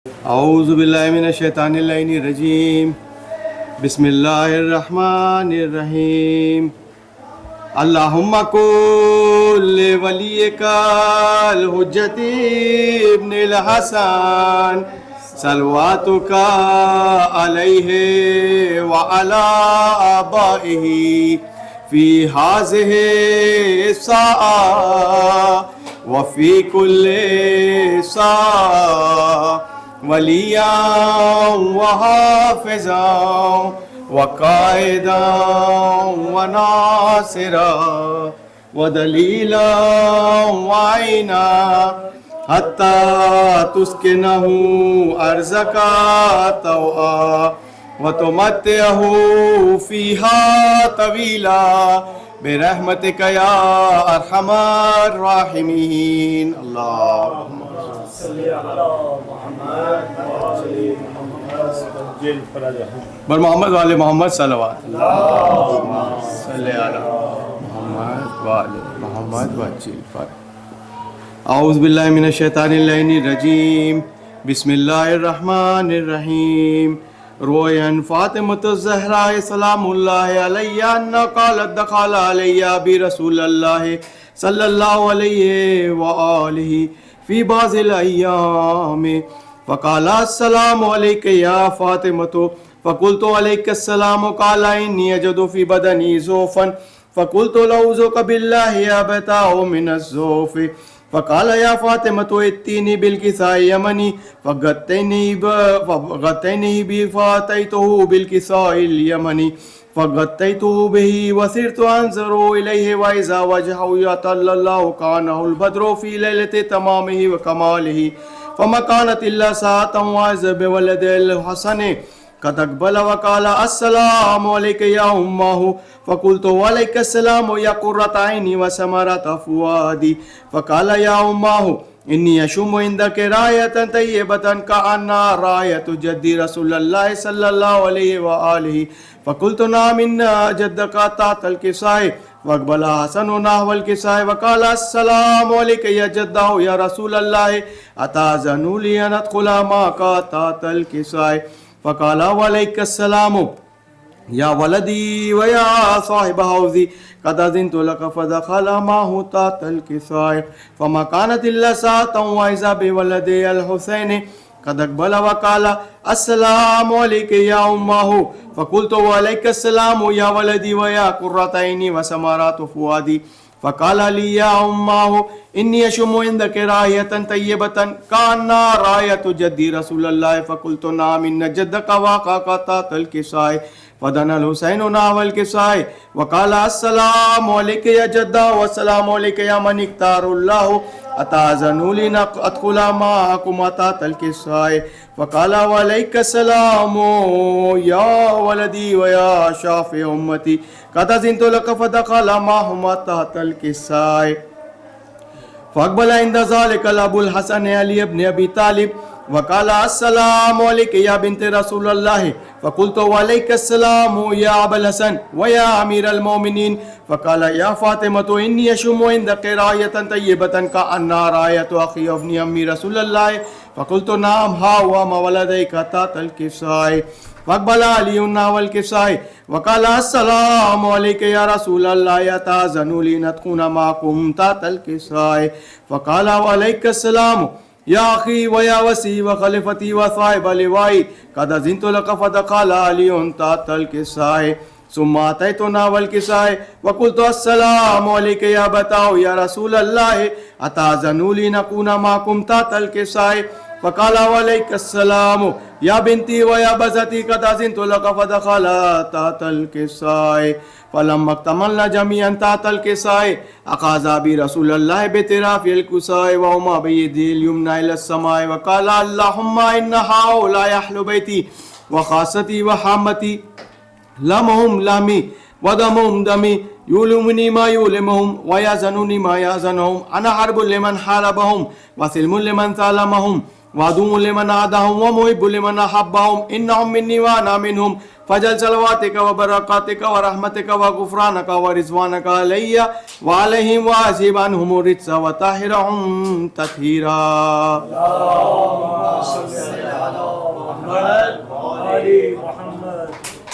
اعوذ باللہ من الشیطان اللعین الرجیم بسم اللہ الرحمن الرحیم اللہم کل ولیک الحجت ابن الحسن صلواتک علیہ وعلی آبائہ فی ہذہ الساعہ وفی کل ساعہ ولیاں وحافظاں وقائداں وناصراں ودلیلاں وعیناں حتی تسکنہ ارضک طوعا وتمتعہ فیہا طویلا برحمتک یا ارحم الراحمین. اللہم بر محمد وآل محمد صلوات اللہ صلی علی محمد وآل محمد وعجل فرج. اعوذ باللہ من الشیطان اللعین الرجیم بسم اللہ الرحمن الرحیم. روی عن فاطمۃ الزہراء سلام اللہ علیہا انہا قالت دخل علی ابی رسول اللہ صلی اللہ علیہ وآلہ فی بعض الایام فقال السلام علیک یا فاطمۃ فقلت علیک السلام قال انی اجد فی بدنی ضعفا فقلت لأعوذ باللہ ابتاع من الضعف فقال یا فاطمۃ ائتینی بالکساء یمنی فغطینیہ بہ فأتیتہ بالکساء الیمنی فغطیتہ بہ وصرت انظر الیہ واذا وجهہ یتلألأ کانہ البدر فی لیلۃ تمامہ وکمالہ فما كانت الا ساعة واذا بولد الحسن قد اقبل وقال السلام علیک یا امہ فقلت وعلیک السلام یا قرۃ عینی وثمرۃ فؤادی فقال یا امہ انی اشم عندک رایۃ طیبۃ کأنہا رایۃ جد رسول اللہ صلی اللہ علیہ وآلہ فقلت نعم ان جدک تحت الکساء واقبل حسن نحو الکساء وقال السلام علیک یا جدہ یا رسول اللہ اتأذن لی ان ادخل معک تحت الکساء فقال وعلیک السلام یا ولدی ویا صاحب حوضی قد اذنت لک فدخل معه تحت الکساء فما كانت الا ساعة واذا بولد الحسین قد اقبل وقال السلام علیک یا امہ فقلت وعلیک السلام یا ولدی ویا قرۃ عینی وثمرۃ فؤادی فقال لی یا امہ انی اشم عندک رایۃ طیبۃ کأنہا رایۃ جد رسول اللہ فقلت نعم ان جدک واقعک تحت الکساء فدنا الحسین نحو الکساء وقال السلام علیک یا جدہ والسلام علیک یا من اختار اللہ اتأذن لی ان ادخل معکم تحت الکساء فقال وعلیک السلام یا ولدی ویا شافع امتی قد اذنت لک فدخل معہم تحت الکساء فاقبل عند ذلك ابو الحسن علی ابن ابی طالب وقال السلام علیک یا بنت رسول اللہ فقلت وعلیک السلام یا ابا الحسن ویا امیر المومنین فقال یا فاطمۃ انی اشم عندک رایۃ طیبۃ کأنہا رایۃ اخی ابن امی رسول اللہ فقلت نعم ہا وما ولدیک تحت الکساء فاقبل علی نحو الکساء وقال السلام علیک یا رسول اللہ اتأذن لی ان ادخل معکم تحت الکساء فقال وعلیک السلام یا اخی ویا وسی وخلفتی وصاحب لوائی قد اذنت لک فدخل علی تحت الکساء ثم اتیت نحو الکساء وقلت السلام علیک یا ابتاع یا رسول اللہ اتأذن لی ان اکون معکم تحت الکساء فقال وعلیک السلام یا بنتی ویا بزتی قد اذنت لک فدخل تحت الکساء فلما اکتملنا جميعا تحت الکساء اخذ بی رسول اللہ بطراف الکساء وهما بیدی الیمنى الى السماء وقال اللهم ان هؤلاء اہل بیتی وخاصتی وحامتی لمهم لمی ودمهم دمی یولمنی ما یولمهم ویحزننی ما یحزنهم انا حرب لمن حاربهم وسلم لمن سالمهم وعدو لمن عادهم ومحب لمن احبهم انهم مني وانا منهم فجل صلواتك وبركاتك ورحمتك وغفرانك ورضوانك علي وعليهم واذهب عنهم الرجس وطهرهم تطهيرا.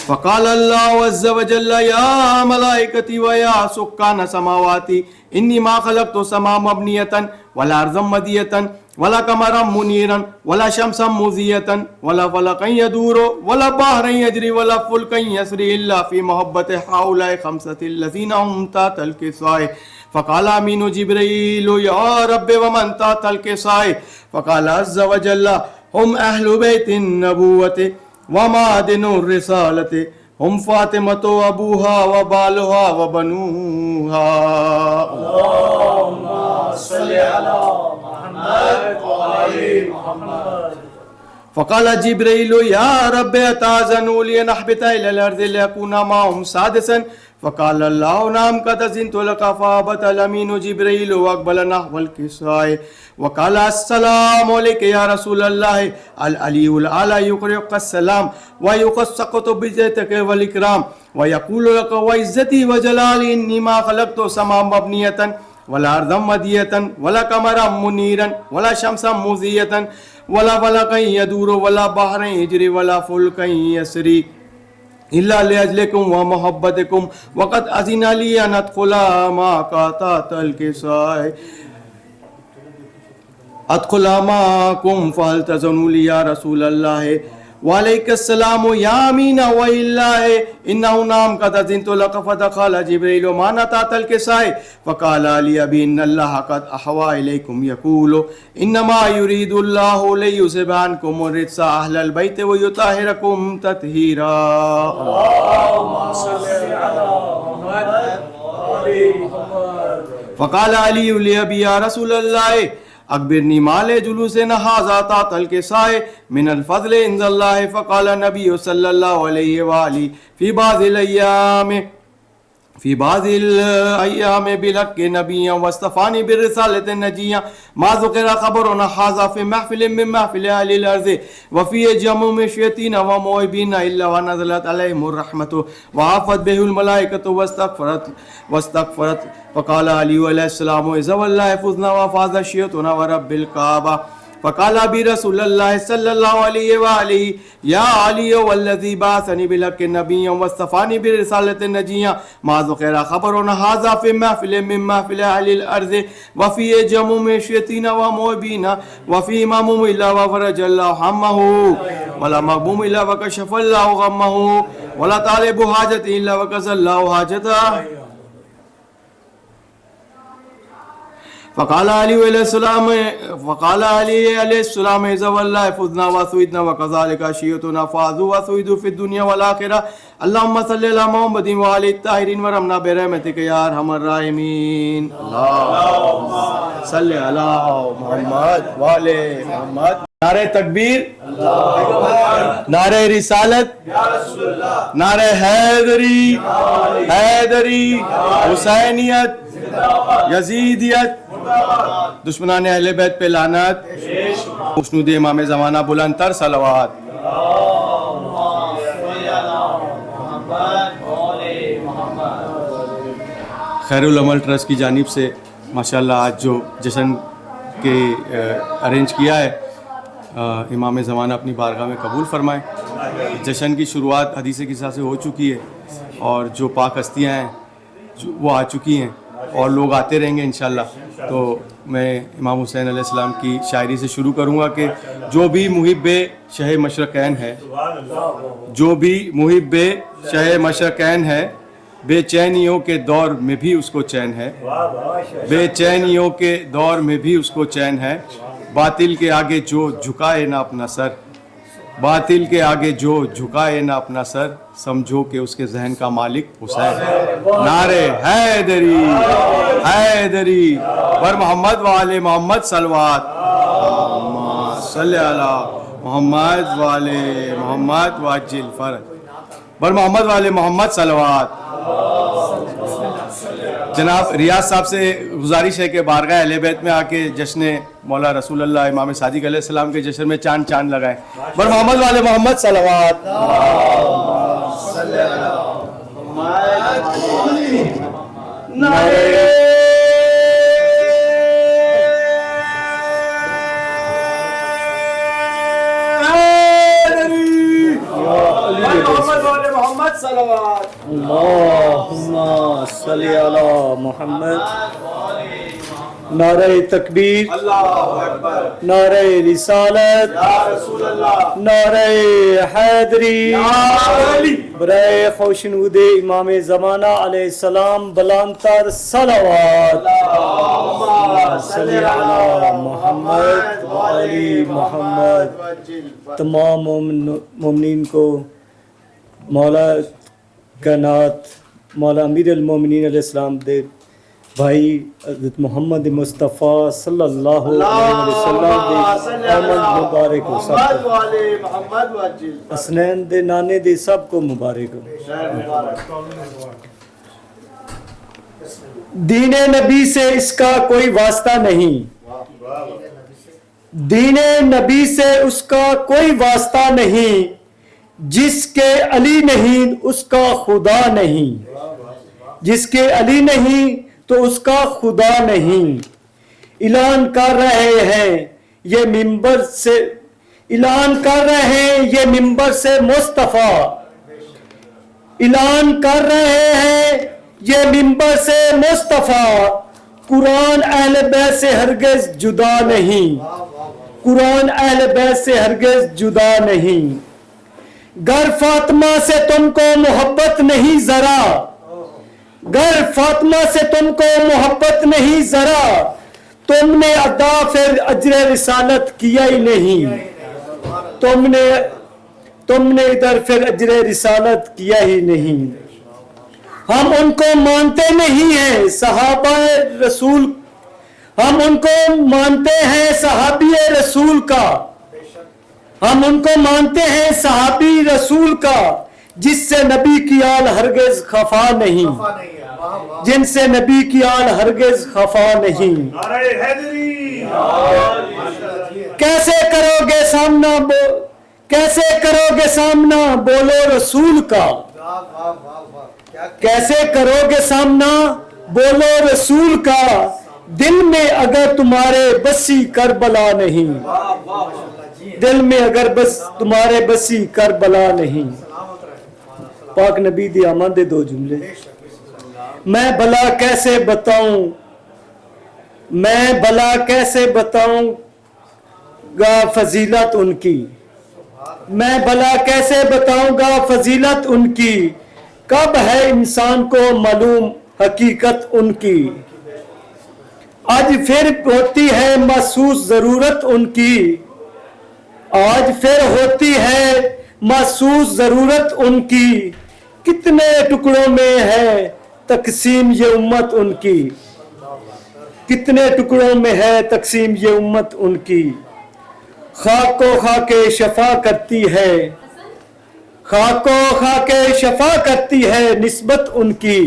فقال الله عز وجل يا ملائكتي ويا سكان سماواتي إني ما خلقت سماء مبنية ولا أرضا مدية ولا قمرا منيرا ولا شمسا مضية ولا فلكا يدور ولا بحرا يجري ولا فلكا يسري إلا في محبة هؤلاء خمسة الذين هم تحت الكساء. فقال آمين جبريل يا رب ومن تحت الكساء. فقال عز وجل هم أهل بيت النبوة ومعدن الرسالة هم فاطمة وأبوها وبالها وبنوها. اللهم صل على محمد وآل محمد. فقال جبريل يا رب أتأذن لي أن أهبط إلى الأرض لأكون معهم سادسا. فقال الله نعم قد أذنت لك. فهبط الأمين جبريل وأقبل نحو الكساء وقال السلام عليك يا رسول الله. العلي الأعلى يقرئك السلام ويقصقط بجيتك والإكرام ويقول لك وعزتي وجلالي إني ما خلقت سماء مبنية ولا أرضا مدية ولا قمرا منيرا ولا شمسا مضية ولا فلكا يدور ولا بحرا يجري ولا فلكا يسري إلا لأجلكم ومحبتكم وقد أذن لي أن أدخل معك الكساء أدخل معكم فهل تأذنوا لي يا رسول الله. وعليك السلام يا أمين وإله إنه نعم قد أذنت لك. فدخل جبريل معنا تحت الكساء فقال لي أبي إن الله قد أحوى إليكم يقول إنما يريد الله ليذهب عنكم الرجس أهل البيت ويطهركم تطهيرا. اللهم صل على محمد وآل محمد. فقال علي لأبي يا رسول الله أخبرني ما لجلوسنا هذا تحت الكساء من الفضل عند الله. فقال النبي صلى الله عليه وآله في بعض الأيام بلك نبيا واصطفاني بالرسالة النجية ما ذكر خبرنا هذا في محفل من محفل أهل الأرض وفي جمع الشياطين وموهبين إلا ونزلت عليهم الرحمة وعافت به الملائكة واستغفرت. فقال علي عليه السلام إذا والله فزنا وفاز الشياطين ورب الكعبة. فقال أبي رسول الله صلى الله عليه وآله يا علي والذي بعثني بالحق نبيا واصطفاني برسالة النجية ما ذكر خبرنا هذا في محفل من محفل أهل الأرض وفي جمع الشياطين وموهبين وفي إمام إلا وفرج الله همه ولا مغموم إلا وكشف الله غمه ولا طالب حاجة إلا وكسى الله حاجته. فقال علي عليه السلام إذا والله فزنا وسويدنا وكذلك شيعتنا فازوا وسويدوا في الدنيا والآخرة. اللهم صل على محمد وعلى الطاهرين ورحمنا برحمتك يا أرحم الراحمين. اللهم صل على محمد وعلى محمد. نعرہ تکبیر، نعرہ رسالت، نعرہ حیدری، حسینیت، یزیدیت، دشمنان اہل بیت پہ لعنت، مسنود امام زمانہ بلند تر صلوات. خیر العمل ٹرسٹ کی جانب سے ماشاءاللہ آج جو جشن کے ارینج کیا ہے امام زمانہ اپنی بارگاہ میں قبول فرمائیں. جشن کی شروعات حدیث قصہ سے ہو چکی ہے اور جو پاک ہستیاں ہیں وہ آ چکی ہیں اور لوگ آتے رہیں گے انشاءاللہ. تو میں امام حسین علیہ السلام کی شاعری سے شروع کروں گا کہ جو بھی محب شہ مشرقین ہے، جو بھی محب شہ مشرقین ہے، بے چینیوں کے دور میں بھی اس کو چین ہے، بے چینیوں کے دور میں بھی اس کو چین ہے. باطل کے آگے جو جھکائے نہ اپنا سر، باطل کے آگے جو جھکائے نہ اپنا سر، سمجھو کہ اس کے ذہن کا مالک حسین. نعرے حیدری حیدری بر محمد وآل محمد صلوات. صلی علی محمد وآل محمد وعجل فرج بر محمد وآل محمد صلوات. جناب ریاض صاحب سے گزارش ہے کہ بارگاہ اہل بیت میں آ کے جشن مولا رسول اللہ امام صادق علیہ السلام کے جشن میں چاند چاند لگائیں. بر محمد والے محمد صلوات. محمد صلوات اللہم صلی علی محمد. نعرہ تکبیر، اللہ اکبر نعرہ رسالت، یا رسول اللہ نعرہ حیدری. علی برائے خوشنود امام زمانہ علیہ السلام بلندتر صلوات. صلی علی محمد و علی محمد. تمام مومنین کو مولا کائنات مولا امیر المومنین علیہ السلام دے بھائی حضرت محمد مصطفیٰ صلی اللہ علیہ وسلم دے آمد مبارک ہو. سب کو محمد وجل حسنین دے نانے دے سب کو مبارک ہو. دین نبی سے اس کا کوئی واسطہ نہیں، دین نبی سے اس کا کوئی واسطہ نہیں، جس کے علی نہیں اس کا خدا نہیں، جس کے علی نہیں تو اس کا خدا نہیں. اعلان کر رہے ہیں یہ منبر سے، اعلان کر رہے ہیں یہ منبر سے مصطفیٰ، اعلان کر رہے ہیں یہ منبر سے مصطفیٰ. قرآن اہل بیت سے ہرگز جدا نہیں، قرآن اہل بیت سے ہرگز جدا نہیں. گر فاطمہ سے تم کو محبت نہیں ذرا، گر فاطمہ سے تم کو محبت نہیں ذرا، تم نے ادا پھر اجر رسالت کیا ہی نہیں، تم نے ادھر پھر اجر رسالت کیا ہی نہیں. ہم ان کو مانتے نہیں ہیں صحابہ رسول، ہم ان کو مانتے ہیں صحابی رسول کا، ہم ان کو مانتے ہیں صحابی رسول کا، جس سے نبی کی آل ہرگز خفا نہیں، جن سے نبی کی آل ہرگز خفا نہیں. کیسے کرو گے سامنا کیسے کرو گے سامنا بولو رسول کا، کیسے کرو گے سامنا بولو رسول کا، دل میں اگر تمہارے بسی کربلا نہیں، دل میں اگر بس تمہارے بسی کربلا نہیں. پاک نبی دی آمد دے دو جملے. میں بھلا کیسے بتاؤں، میں بھلا کیسے بتاؤں گا فضیلت ان کی، میں بھلا کیسے بتاؤں گا فضیلت ان کی، کب ہے انسان کو معلوم حقیقت ان کی. آج پھر ہوتی ہے محسوس ضرورت ان کی، آج پھر ہوتی ہے محسوس ضرورت ان کی، کتنے ٹکڑوں میں ہے تقسیم یہ امت ان کی، کتنے ٹکڑوں میں ہے تقسیم یہ امت ان کی. خاک کو خاک شفا کرتی ہے، خاک کو خاک شفا کرتی ہے نسبت ان کی،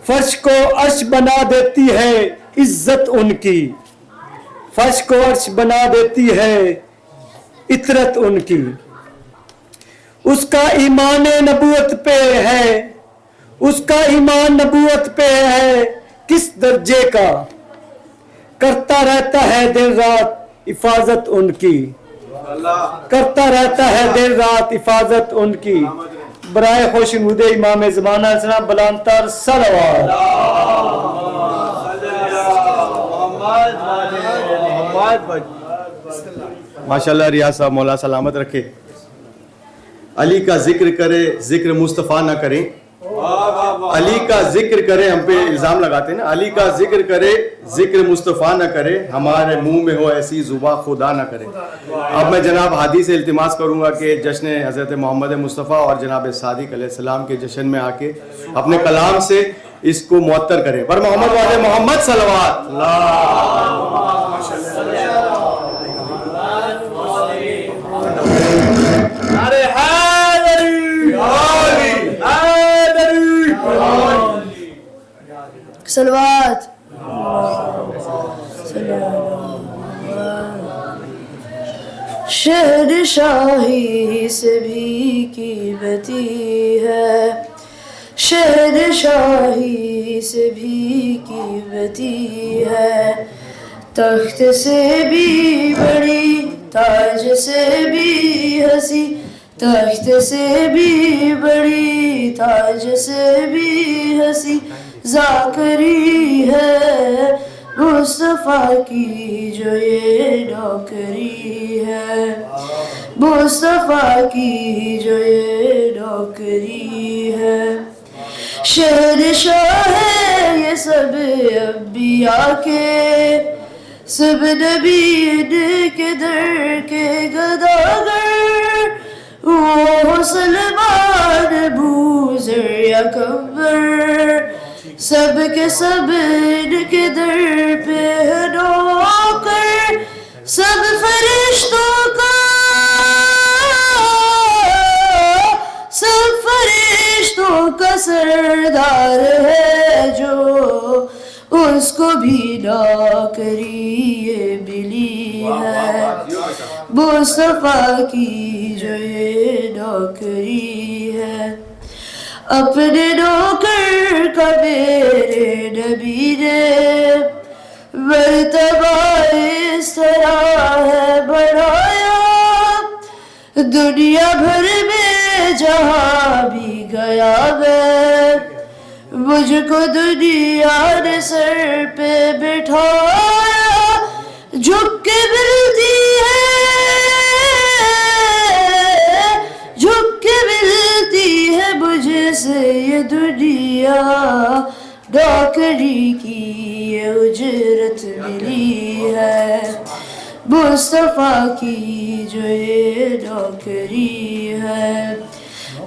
فرش کو عرش بنا دیتی ہے عزت ان کی، فرش کو عرش بنا دیتی ہے عطرت ان کی. اس کا ایمان نبوت پہ ہے، اس کا ایمان نبوت پہ ہے کس درجے کا، کرتا رہتا ہے دن رات حفاظت ان کی، کرتا رہتا ہے دن رات حفاظت ان کی. برائے خوشنود امام زمانہ السلام بلندتر صلوات. ماشاءاللہ ریاض صاحب مولا سلامت رکھے. علی کا ذکر کرے ذکر مصطفیٰ نہ کریں، علی کا ذکر کرے، ہم پہ الزام لگاتے ہیں نا، علی کا ذکر کرے ذکر مصطفیٰ نہ کرے، ہمارے منہ میں ہو ایسی زباں خدا نہ کرے. اب میں جناب ہادی سے التماس کروں گا کہ جشن حضرت محمد مصطفیٰ اور جناب صادق علیہ السلام کے جشن میں آ کے اپنے کلام سے اس کو معطر کریں. پر محمد والے محمد صلوات. صلوات. شہر شاہی سے بھی قیمتی ہے، شہر شاہی سے بھی قیمتی ہے، تخت سے بھی بڑی تاج سے بھی ہنسی تخت سے بھی بڑی تاج سے بھی ہنسی ذاکری ہے مصطفیٰ کی جو یہ نوکری ہے مصطفیٰ کی جو یہ نوکری ہے شہنشاہ ہے یہ سب انبیاء کے سب نبی ان کے در کے گداگر وہ سلمان ابو ذر یا کمبر سب کے سب ان کے در پہ ہے نوکر سب فرشتوں کا سب فرشتوں کا سردار ہے جو اس کو بھی نوکری یہ ملی ہے مصطفیٰ کی جو یہ نوکری ہے اپنے نوکر کا میرے نبی نے مرتبہ اس طرح ہے بڑھایا دنیا بھر میں جہاں بھی گیا میں مجھ کو دنیا نے سر پہ بٹھایا جھک کے ملتی ہے جھک کے ملتی ہے مجھ سے یہ دنیا نوکری کی یہ اجرت ملی ہے مصطفیٰ کی جو یہ نوکری ہے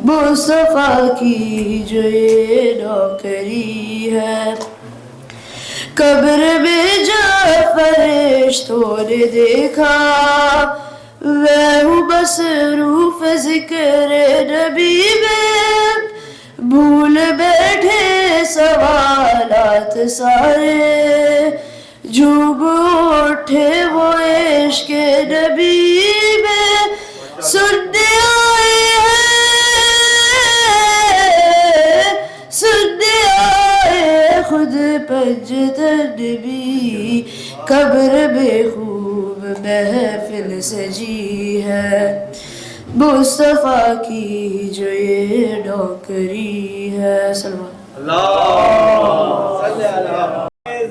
مصطفیٰ کی جو یہ نوکری ہے قبر میں جب فرشتوں نے دیکھا میں ہوں مصروف ذکر نبی میں بھول بیٹھے سوالات سارے جھوم اٹھے وہ عشق نبی میں سننے آئے ہیں سننے آئے خود پنجتن بھی قبر میں خوب محفل سجی ہے مصطفیٰ کی جو یہ نوکری ہے سلمان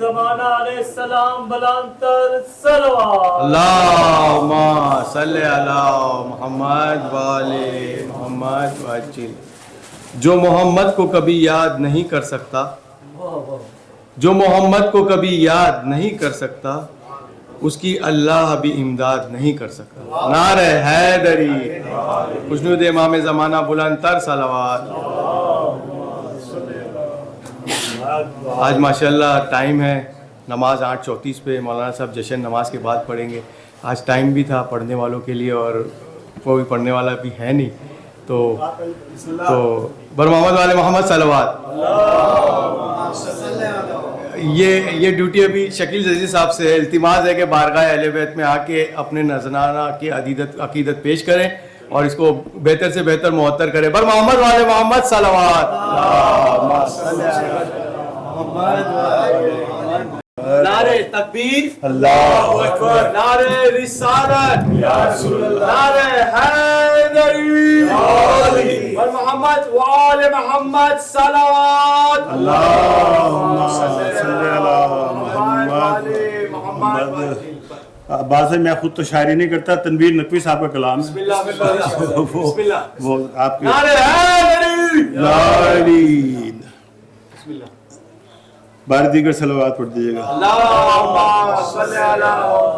زمانہ علیہ السلام بلندر صلوات اللہم صلی علی محمد وآلِ محمد وعجل جو محمد کو کبھی یاد نہیں کر سکتا جو محمد کو کبھی یاد نہیں کر سکتا اس کی اللہ بھی امداد نہیں کر سکتا نعرہ حیدری خوشنود امام زمانہ بلندر صلوات آج ماشاءاللہ ٹائم ہے نماز 8:34 پہ مولانا صاحب جشن نماز کے بعد پڑھیں گے آج ٹائم بھی تھا پڑھنے والوں کے لیے اور کوئی پڑھنے والا بھی ہے نہیں تو بر محمد والے محمد صلوات یہ ڈیوٹی ابھی شکیل عزیز صاحب سے ہے التماس ہے کہ بارگاہ اہل بیت میں آ کے اپنے نذرانہ کی عقیدت پیش کریں اور اس کو بہتر سے بہتر معطر کریں بر محمد والے محمد صلوات نعرہ تکبیر اللہ اکبر نعرہ رسالت یا رسول اللہ نعرہ حیدری اور محمد وآل محمد صلوات اللہم صلی علی محمد بعض میں خود تو شاعری نہیں کرتا تنویر نقوی صاحب کا کلام بسم اللہ وہ آپ کے نعرہ حیدری لالین بسم اللہ بار دیگر صلوات پڑھ دیجیے گا اللہم صلی علی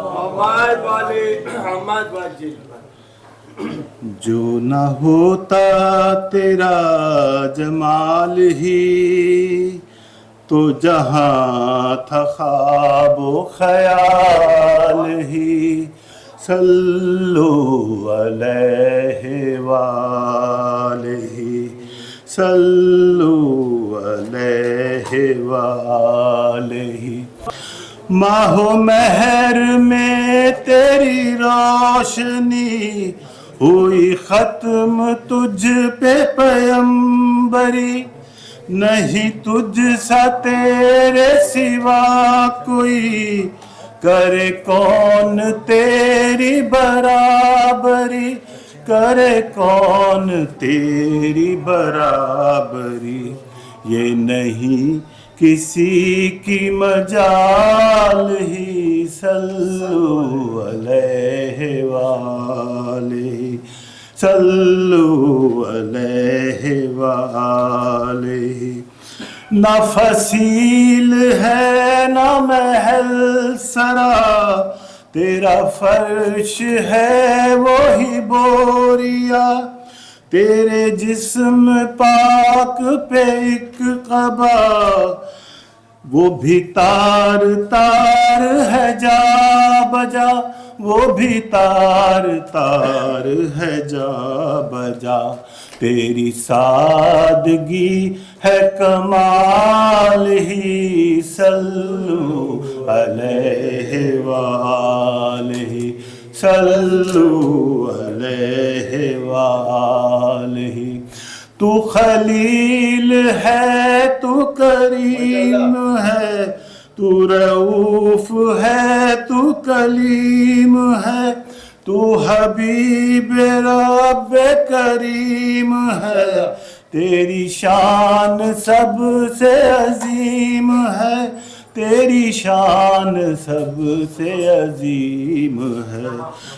محمد وآل محمد وعجل جو نہ ہوتا تیرا جمال ہی تو جہاں تھا خواب و خیال ہی صلو علیہ وآلہ صلو علیہ وآلہ ماہ و مہر میں تیری روشنی ہوئی ختم تجھ پہ پیمبری نہیں تجھ سا تیرے سوا کوئی کرے کون تیری برابری کرے کون تیری برابری، یہ نہیں کسی کی مجال ہی، صلو علیہ وآلہ، صلو علیہ وآلہ۔ نہ فصیل ہے نہ محل سرا، تیرا فرش ہے وہی بوریا، تیرے جسم پاک پہ ایک قبا، وہ بھی تار تار ہے جا بجا، وہ بھی تار تار ہے جا بجا، تیری سادگی ہے کمال ہی، صلو علیہ وآلہ، صلو علیہ وآلہ۔ تو خلیل ہے تو کریم ہے، تو رؤوف ہے تو کلیم ہے، تو حبیب رب کریم ہے، تیری شان سب سے عظیم ہے، تیری شان سب سے عظیم ہے،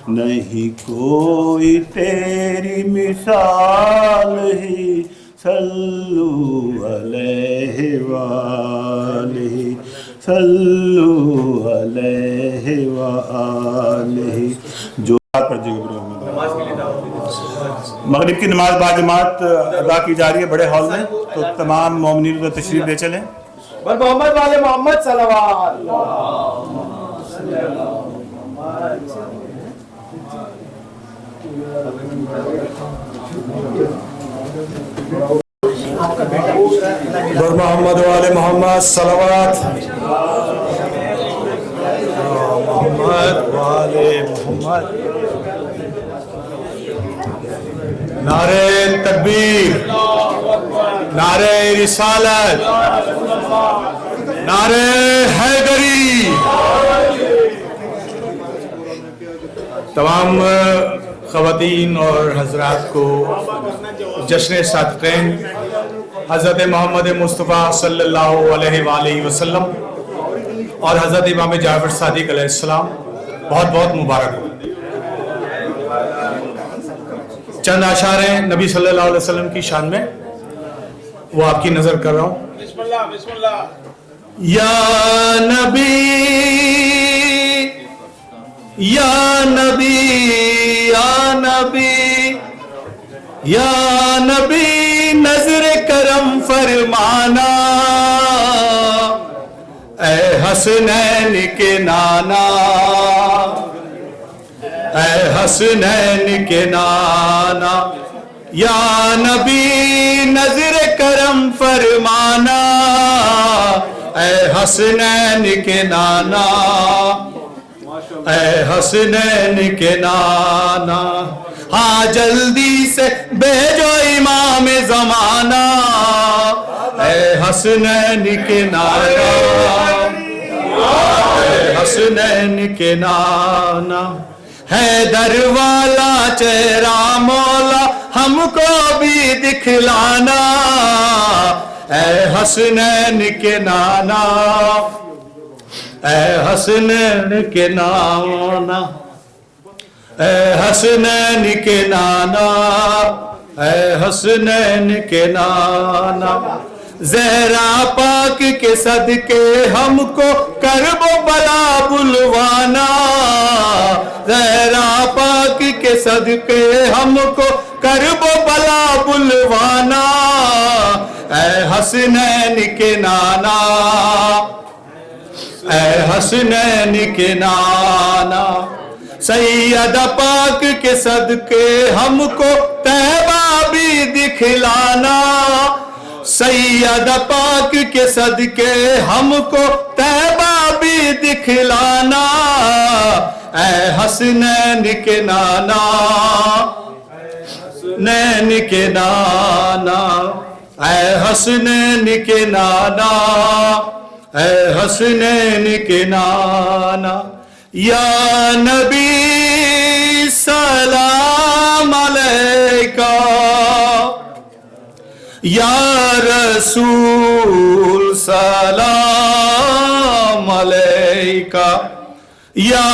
نہیں کوئی تیری مثال ہی، صلو علیہ وآلہ، صلو علیہ وآلہ۔ جو پر مغرب کی نماز باجماعت ادا کی جا رہی ہے بڑے ہال میں، تو تمام مومنین کو تشریف لے چلیں۔ بر محمد والے محمد صلوات۔ بر محمد والے محمد صلوات۔ محمد والے محمد۔ نعرہ تکبیر، نعرہ رسالت، نعرہ حیدری۔ تمام خواتین اور حضرات کو جشن صادقین حضرت محمد مصطفیٰ صلی اللہ علیہ وآلہ وسلم اور حضرت امام جعفر صادق علیہ السلام بہت بہت مبارک ہو۔ چند اشعار ہیں نبی صلی اللہ علیہ وسلم کی شان میں، وہ آپ کی نظر کر رہا ہوں۔ بسم اللہ بسم اللہ۔ یا نبی یا نبی یا نبی یا نبی، نظر کرم فرمانا، اے حسنین کے نانا، اے حسنین کے نانا، یا نبی نظر کرم فرمانا، اے حسنین کے نانا، اے حسنین کے نانا، ہاں جلدی سے بھیجو امام زمانہ، اے حسنین کے نانا، اے حسنین کے نانا، حیدر والا چہرہ مولا ہم کو بھی دکھلانا، اے حسنین کے نانا، اے حسنین کے نانا، اے حسنین کے نانا، اے حسنین کے نانا، زہرا پاک کے صدقے ہم کو کرب و بلا بلوانا، زہرا پاک کے صدقے ہم کو کرب و بلا بلوانا، اے حسنین کے نانا، اے حسنین کے نانا، سید پاک کے صدقے ہم کو طیبہ بھی دکھلانا، سید پاک کے صدقے ہم کو طیبہ بھی دکھلانا، اے حسنین کے نانا، نین کے نانا، اے حسنین کے نانا، اے حسنین کے نانا، یا نبی سلام علیہ یا رسول سلام علیکہ یا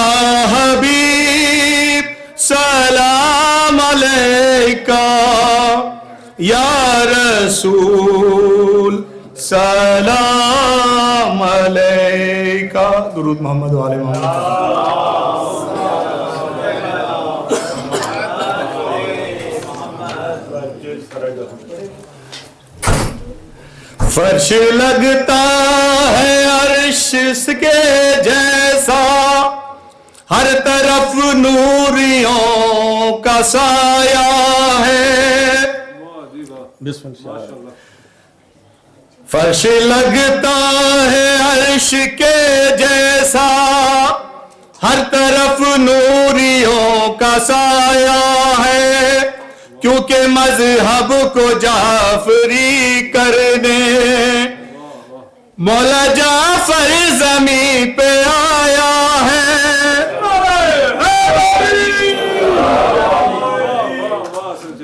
حبیب سلام علیکہ یا رسول سلام علیکہ. درود محمد و آل محمد. فرش لگتا ہے عرش اس کے جیسا، ہر طرف نوریوں کا سایہ ہے. فرش لگتا ہے عرش کے جیسا، ہر طرف نوریوں کا سایہ ہے. کیونکہ مذہب کو جعفری کرنے مولا جعفر زمین پہ آیا ہے.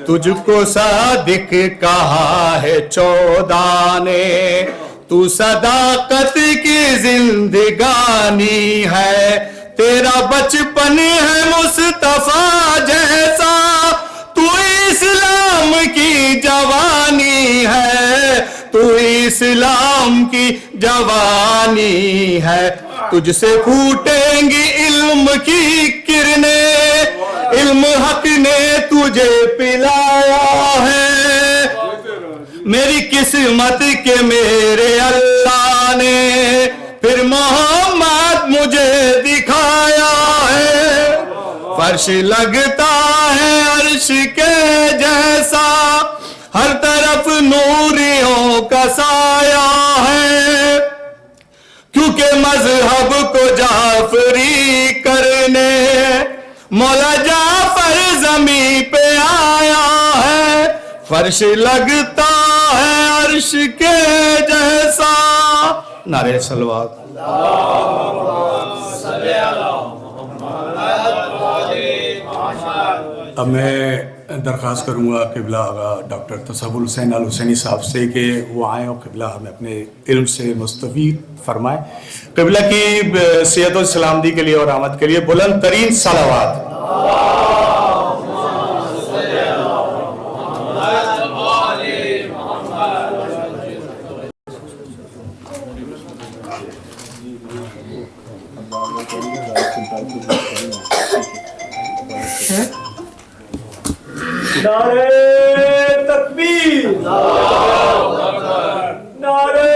تجھ کو صادق کہا ہے 14 نے، تو صداقت کی زندگانی ہے. تیرا بچپن ہے مصطفیٰ جیسا، تو اسلام کی جوانی ہے، تو اسلام کی جوانی ہے. تجھ سے پھوٹیں گی علم کی کرنیں، علم حق نے تجھے پلایا ہے. میری قسمت کے میرے اللہ نے پھر محمد مجھے دکھایا ہے. فرش لگتا ہے عرش کے جیسا، ہر طرف نوریوں کا سایہ ہے. کیونکہ مذہب کو جعفری کرنے مولا جعفر زمین پہ آیا ہے. فرش لگتا ہے عرش کے جیسا. نعرہ صلوات. اب میں درخواست کروں گا قبلہ آغا ڈاکٹر تصور حسین الحسینی صاحب سے کہ وہ آئیں اور قبلہ ہمیں اپنے علم سے مستفید فرمائیں. قبلہ کی صحت و سلامتی کے لیے اور آمد کے لیے بلند ترین صلوات. نعرہ تکبیر، نعرہ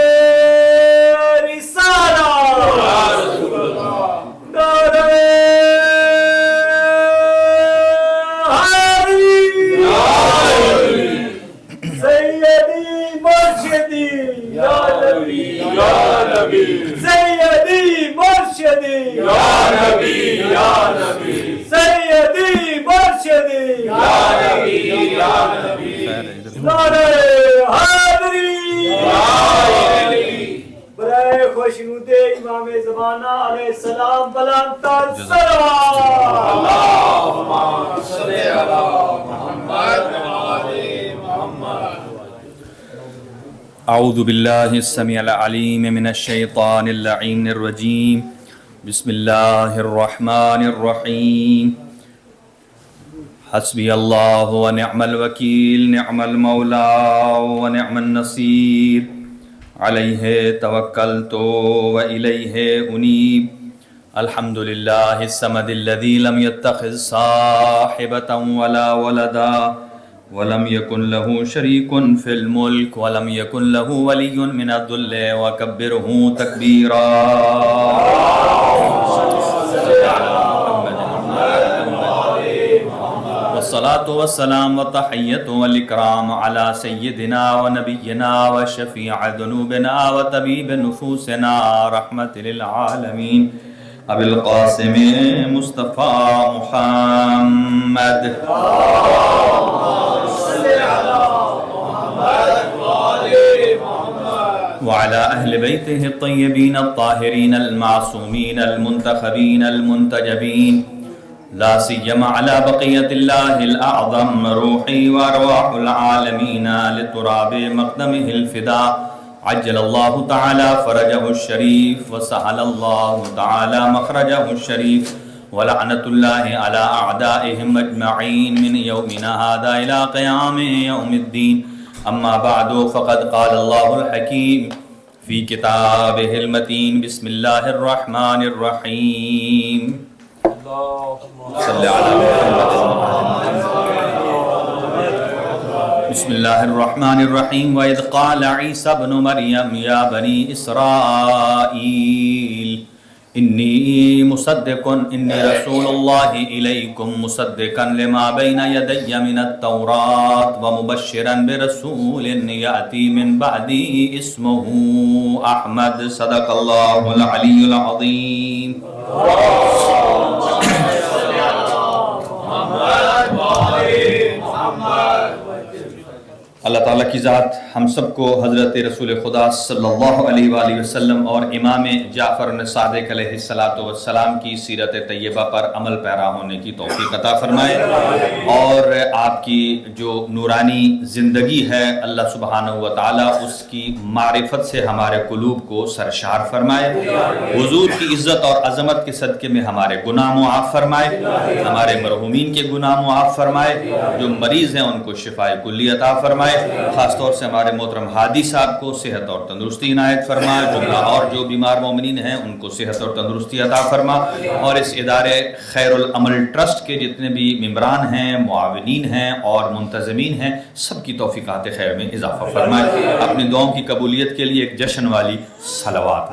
رسالہ، نعرہ حیدری، سیدی مرشدی یا نبی یا نبی، سیدی مرشدی یا نبی یا نبی، سیدی مرشدی یا نبی یا نبی، نعرہ حیدری برائے خوشنود امام زمانہ علیہ السلام بلند تر صلوات. اللہم صلی علی محمد و آل محمد. اعوذ باللہ السمیع العلیم من الشیطان اللعین الرجیم. بسم اللہ الرحمن الرحیم. حسبی اللہ و نعم الوکیل، نعم المولا و نعم النصیر. علیہ توکلت و الیہ انیب. الحمد للہ الصمد الذی لم يتخذ صاحبة ولا ولدا ولم يكن له شريك في الملك ولم يكن له ولي من الذل وكبره تكبيرا. والصلاة والسلام والتحية والإكرام على سيدنا ونبينا وشفيع ذنوبنا وطبيب نفوسنا رحمة للعالمين أبي القاسم مصطفى محمد. وعلى أهل بيته الطيبين الطاهرين المعصومين المنتخبين المنتجبين لا سيما على بقية الله الأعظم روحي وأرواح العالمين لتراب مقدمه الفداء عجل الله تعالى فرجه الشريف وسهل الله تعالى مخرجه الشريف ولعنة الله على أعدائهم أجمعين من يومنا هذا إلى قيام يوم الدين. أما بعد فقد قال الله الحكيم في كتابه المتين بسم الله الرحمن الرحيم. صل على محمد. بسم الله الرحمن الرحيم. وإذ قال عيسى ابن مريم يا بني إسرائيل إني رسول الله إليكم مصدقا لما بين يدي من التوراة ومبشرا برسول يأتي من بعدي اسمه أحمد. صدق الله العلي العظيم. اللہ تعالیٰ کی ذات ہم سب کو حضرت رسول خدا صلی اللہ علیہ وآلہ وسلم اور امام جعفر صادق علیہ السلام کی سیرت طیبہ پر عمل پیرا ہونے کی توفیق عطا فرمائے، اور آپ کی جو نورانی زندگی ہے اللہ سبحانہ و تعالیٰ اس کی معرفت سے ہمارے قلوب کو سرشار فرمائے، حضور کی عزت اور عظمت کے صدقے میں ہمارے گناہ معاف فرمائے، ہمارے مرحومین کے گناہ معاف فرمائے، جو مریض ہیں ان کو شفائے کلی عطا فرمائے، خاص طور سے ہمارے محترم ہادی صاحب کو صحت اور تندرستی عنایت فرما، اور جو بیمار مومنین ہیں ان کو صحت اور تندرستی عطا فرما، اور اس ادارے خیر العمل ٹرسٹ کے جتنے بھی ممبران ہیں، معاونین ہیں اور منتظمین ہیں، سب کی توفیقات خیر میں اضافہ فرمائے۔ اپنی دعاؤں کی قبولیت کے لیے ایک جشن والی صلوات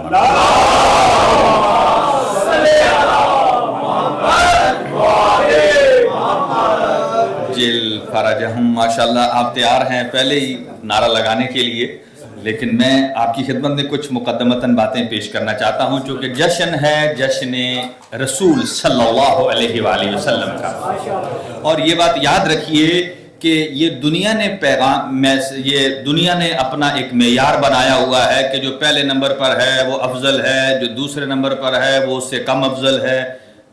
جل فرجہم۔ ماشاءاللہ آپ تیار ہیں پہلے ہی نعرہ لگانے کے لیے، لیکن میں آپ کی خدمت میں کچھ مقدمتاً باتیں پیش کرنا چاہتا ہوں، چونکہ جشن ہے جشن رسول صلی اللہ علیہ وآلہ وسلم کا، اور یہ بات یاد رکھیے کہ یہ دنیا نے اپنا ایک معیار بنایا ہوا ہے کہ جو پہلے نمبر پر ہے وہ افضل ہے، جو دوسرے نمبر پر ہے وہ اس سے کم افضل ہے،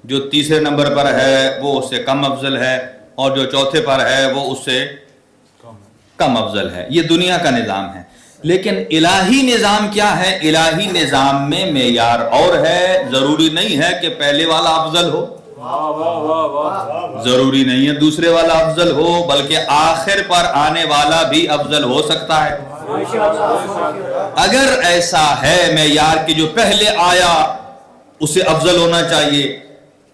جو تیسرے نمبر پر ہے وہ اس سے کم افضل ہے، اور جو چوتھے پر ہے وہ اس سے کم افضل ہے۔ یہ دنیا کا نظام ہے، لیکن الہی نظام کیا ہے؟ الہی نظام میں معیار اور ہے۔ ضروری نہیں ہے کہ پہلے والا افضل ہو، ضروری نہیں ہے دوسرے والا افضل ہو، بلکہ آخر پر آنے والا بھی افضل ہو سکتا ہے۔ اگر ایسا ہے معیار کہ جو پہلے آیا اسے افضل ہونا چاہیے،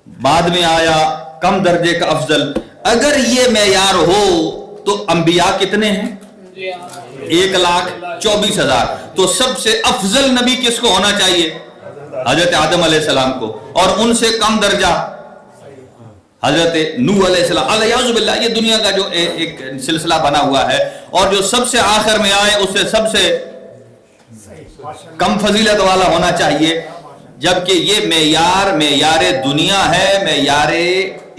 بعد میں آیا کم درجے کا افضل، اگر یہ معیار ہو تو انبیاء کتنے ہیں؟ 1,24,000۔ تو سب سے افضل نبی کس کو ہونا چاہیے؟ حضرت آدم علیہ السلام کو، اور ان سے کم درجہ حضرت نوح علیہ السلام۔ الیاذ باللہ، یہ دنیا کا جو ایک سلسلہ بنا ہوا ہے، اور جو سب سے آخر میں آئے اس سے سب سے کم فضیلت والا ہونا چاہیے، جبکہ یہ معیار دنیا ہے، معیار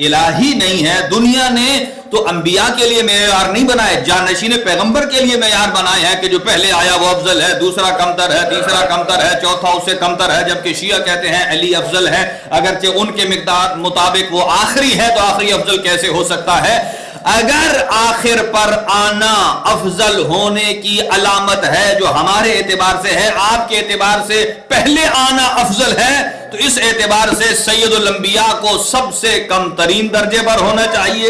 الہی نہیں ہے۔ دنیا نے تو انبیاء کے لیے معیار نہیں بنائے، جانشین پیغمبر کے لیے معیار بنائے ہیں کہ جو پہلے آیا وہ افضل ہے، دوسرا کمتر ہے، تیسرا کمتر ہے، چوتھا اس سے کمتر ہے، جبکہ شیعہ کہتے ہیں علی افضل ہے، اگرچہ ان کے مقدار مطابق وہ آخری ہے، تو آخری افضل کیسے ہو سکتا ہے؟ اگر آخر پر آنا افضل ہونے کی علامت ہے جو ہمارے اعتبار سے ہے، آپ کے اعتبار سے پہلے آنا افضل ہے، تو اس اعتبار سے سید الانبیاء کو سب سے کم ترین درجے پر ہونا چاہیے،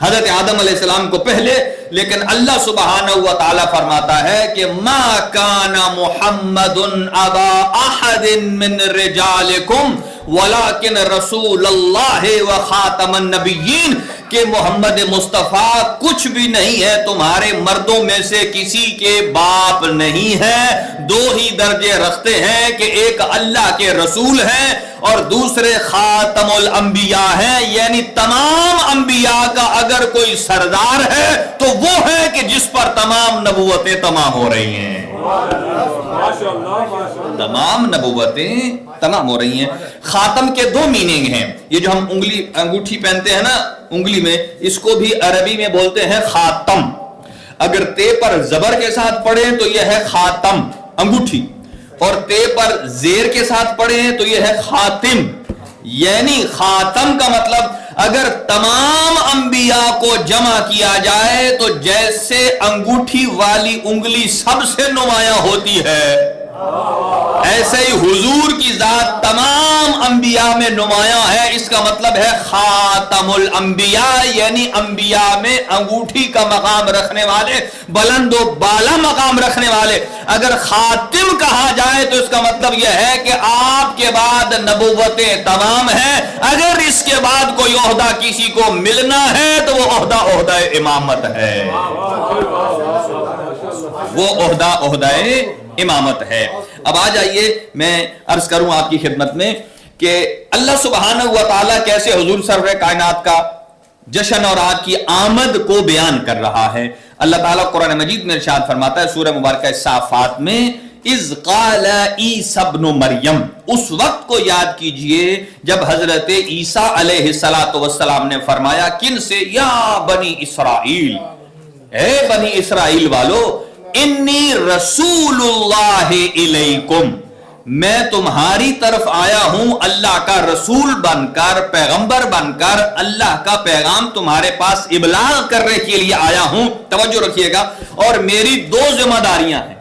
حضرت آدم علیہ السلام کو پہلے۔ لیکن اللہ سبحانہ و تعالی فرماتا ہے کہ ما کان محمد ابا احد من رجالکم ولکن رسول اللہ و خاتم النبیین، کہ محمد مصطفیٰ کچھ بھی نہیں ہے، تمہارے مردوں میں سے کسی کے باپ نہیں ہے، دو ہی درجے رکھتے ہیں کہ ایک اللہ کے رسول ہیں اور دوسرے خاتم الانبیاء ہیں، یعنی تمام انبیاء کا اگر کوئی سردار ہے تو وہ ہے کہ جس پر تمام نبوتیں تمام ہو رہی ہیں، تمام نبوتیں تمام ہو رہی ہیں۔ خاتم کے دو میننگ ہیں، یہ جو ہم انگوٹھی پہنتے ہیں نا انگلی میں، اس کو بھی عربی میں بولتے ہیں خاتم، اگر تے پر زبر کے ساتھ پڑھیں تو یہ ہے خاتم انگوٹھی، اور تے پر زیر کے ساتھ پڑھیں تو یہ ہے خاتم۔ یعنی خاتم کا مطلب اگر تمام انبیاء کو جمع کیا جائے تو جیسے انگوٹھی والی انگلی سب سے نمایاں ہوتی ہے، ایسے ہی حضور کی ذات تمام انبیاء میں نمایاں ہے. اس کا مطلب ہے خاتم الانبیاء، یعنی انبیاء میں انگوٹھی کا مقام رکھنے والے، بلند و بالا مقام رکھنے والے. اگر خاتم کہا جائے تو اس کا مطلب یہ ہے کہ آپ کے بعد نبوتیں تمام ہیں. اگر اس کے بعد کوئی عہدہ کسی کو ملنا ہے تو وہ عہدہ امامت ہے، وہ عہدہ امامت ہے. اب آ جائیے میں عرض کروں آپ کی خدمت میں کہ اللہ سبحانہ و تعالیٰ کیسے حضور سرور کائنات کا جشن اور آج کی آمد کو بیان کر رہا ہے. اللہ تعالیٰ قرآن مجید میں ارشاد فرماتا ہے سورہ مبارکہ صافات میں، اذ قال عیسی ابن مریم، اس وقت کو یاد کیجئے جب حضرت عیسیٰ علیہ السلام نے فرمایا کن سے؟ یا بنی اسرائیل، اے بنی اسرائیل والو، انی رسول اللہ الیکم، میں تمہاری طرف آیا ہوں اللہ کا رسول بن کر، پیغمبر بن کر، اللہ کا پیغام تمہارے پاس ابلاغ کرنے کے لیے آیا ہوں. توجہ رکھیے گا. اور میری دو ذمہ داریاں ہیں،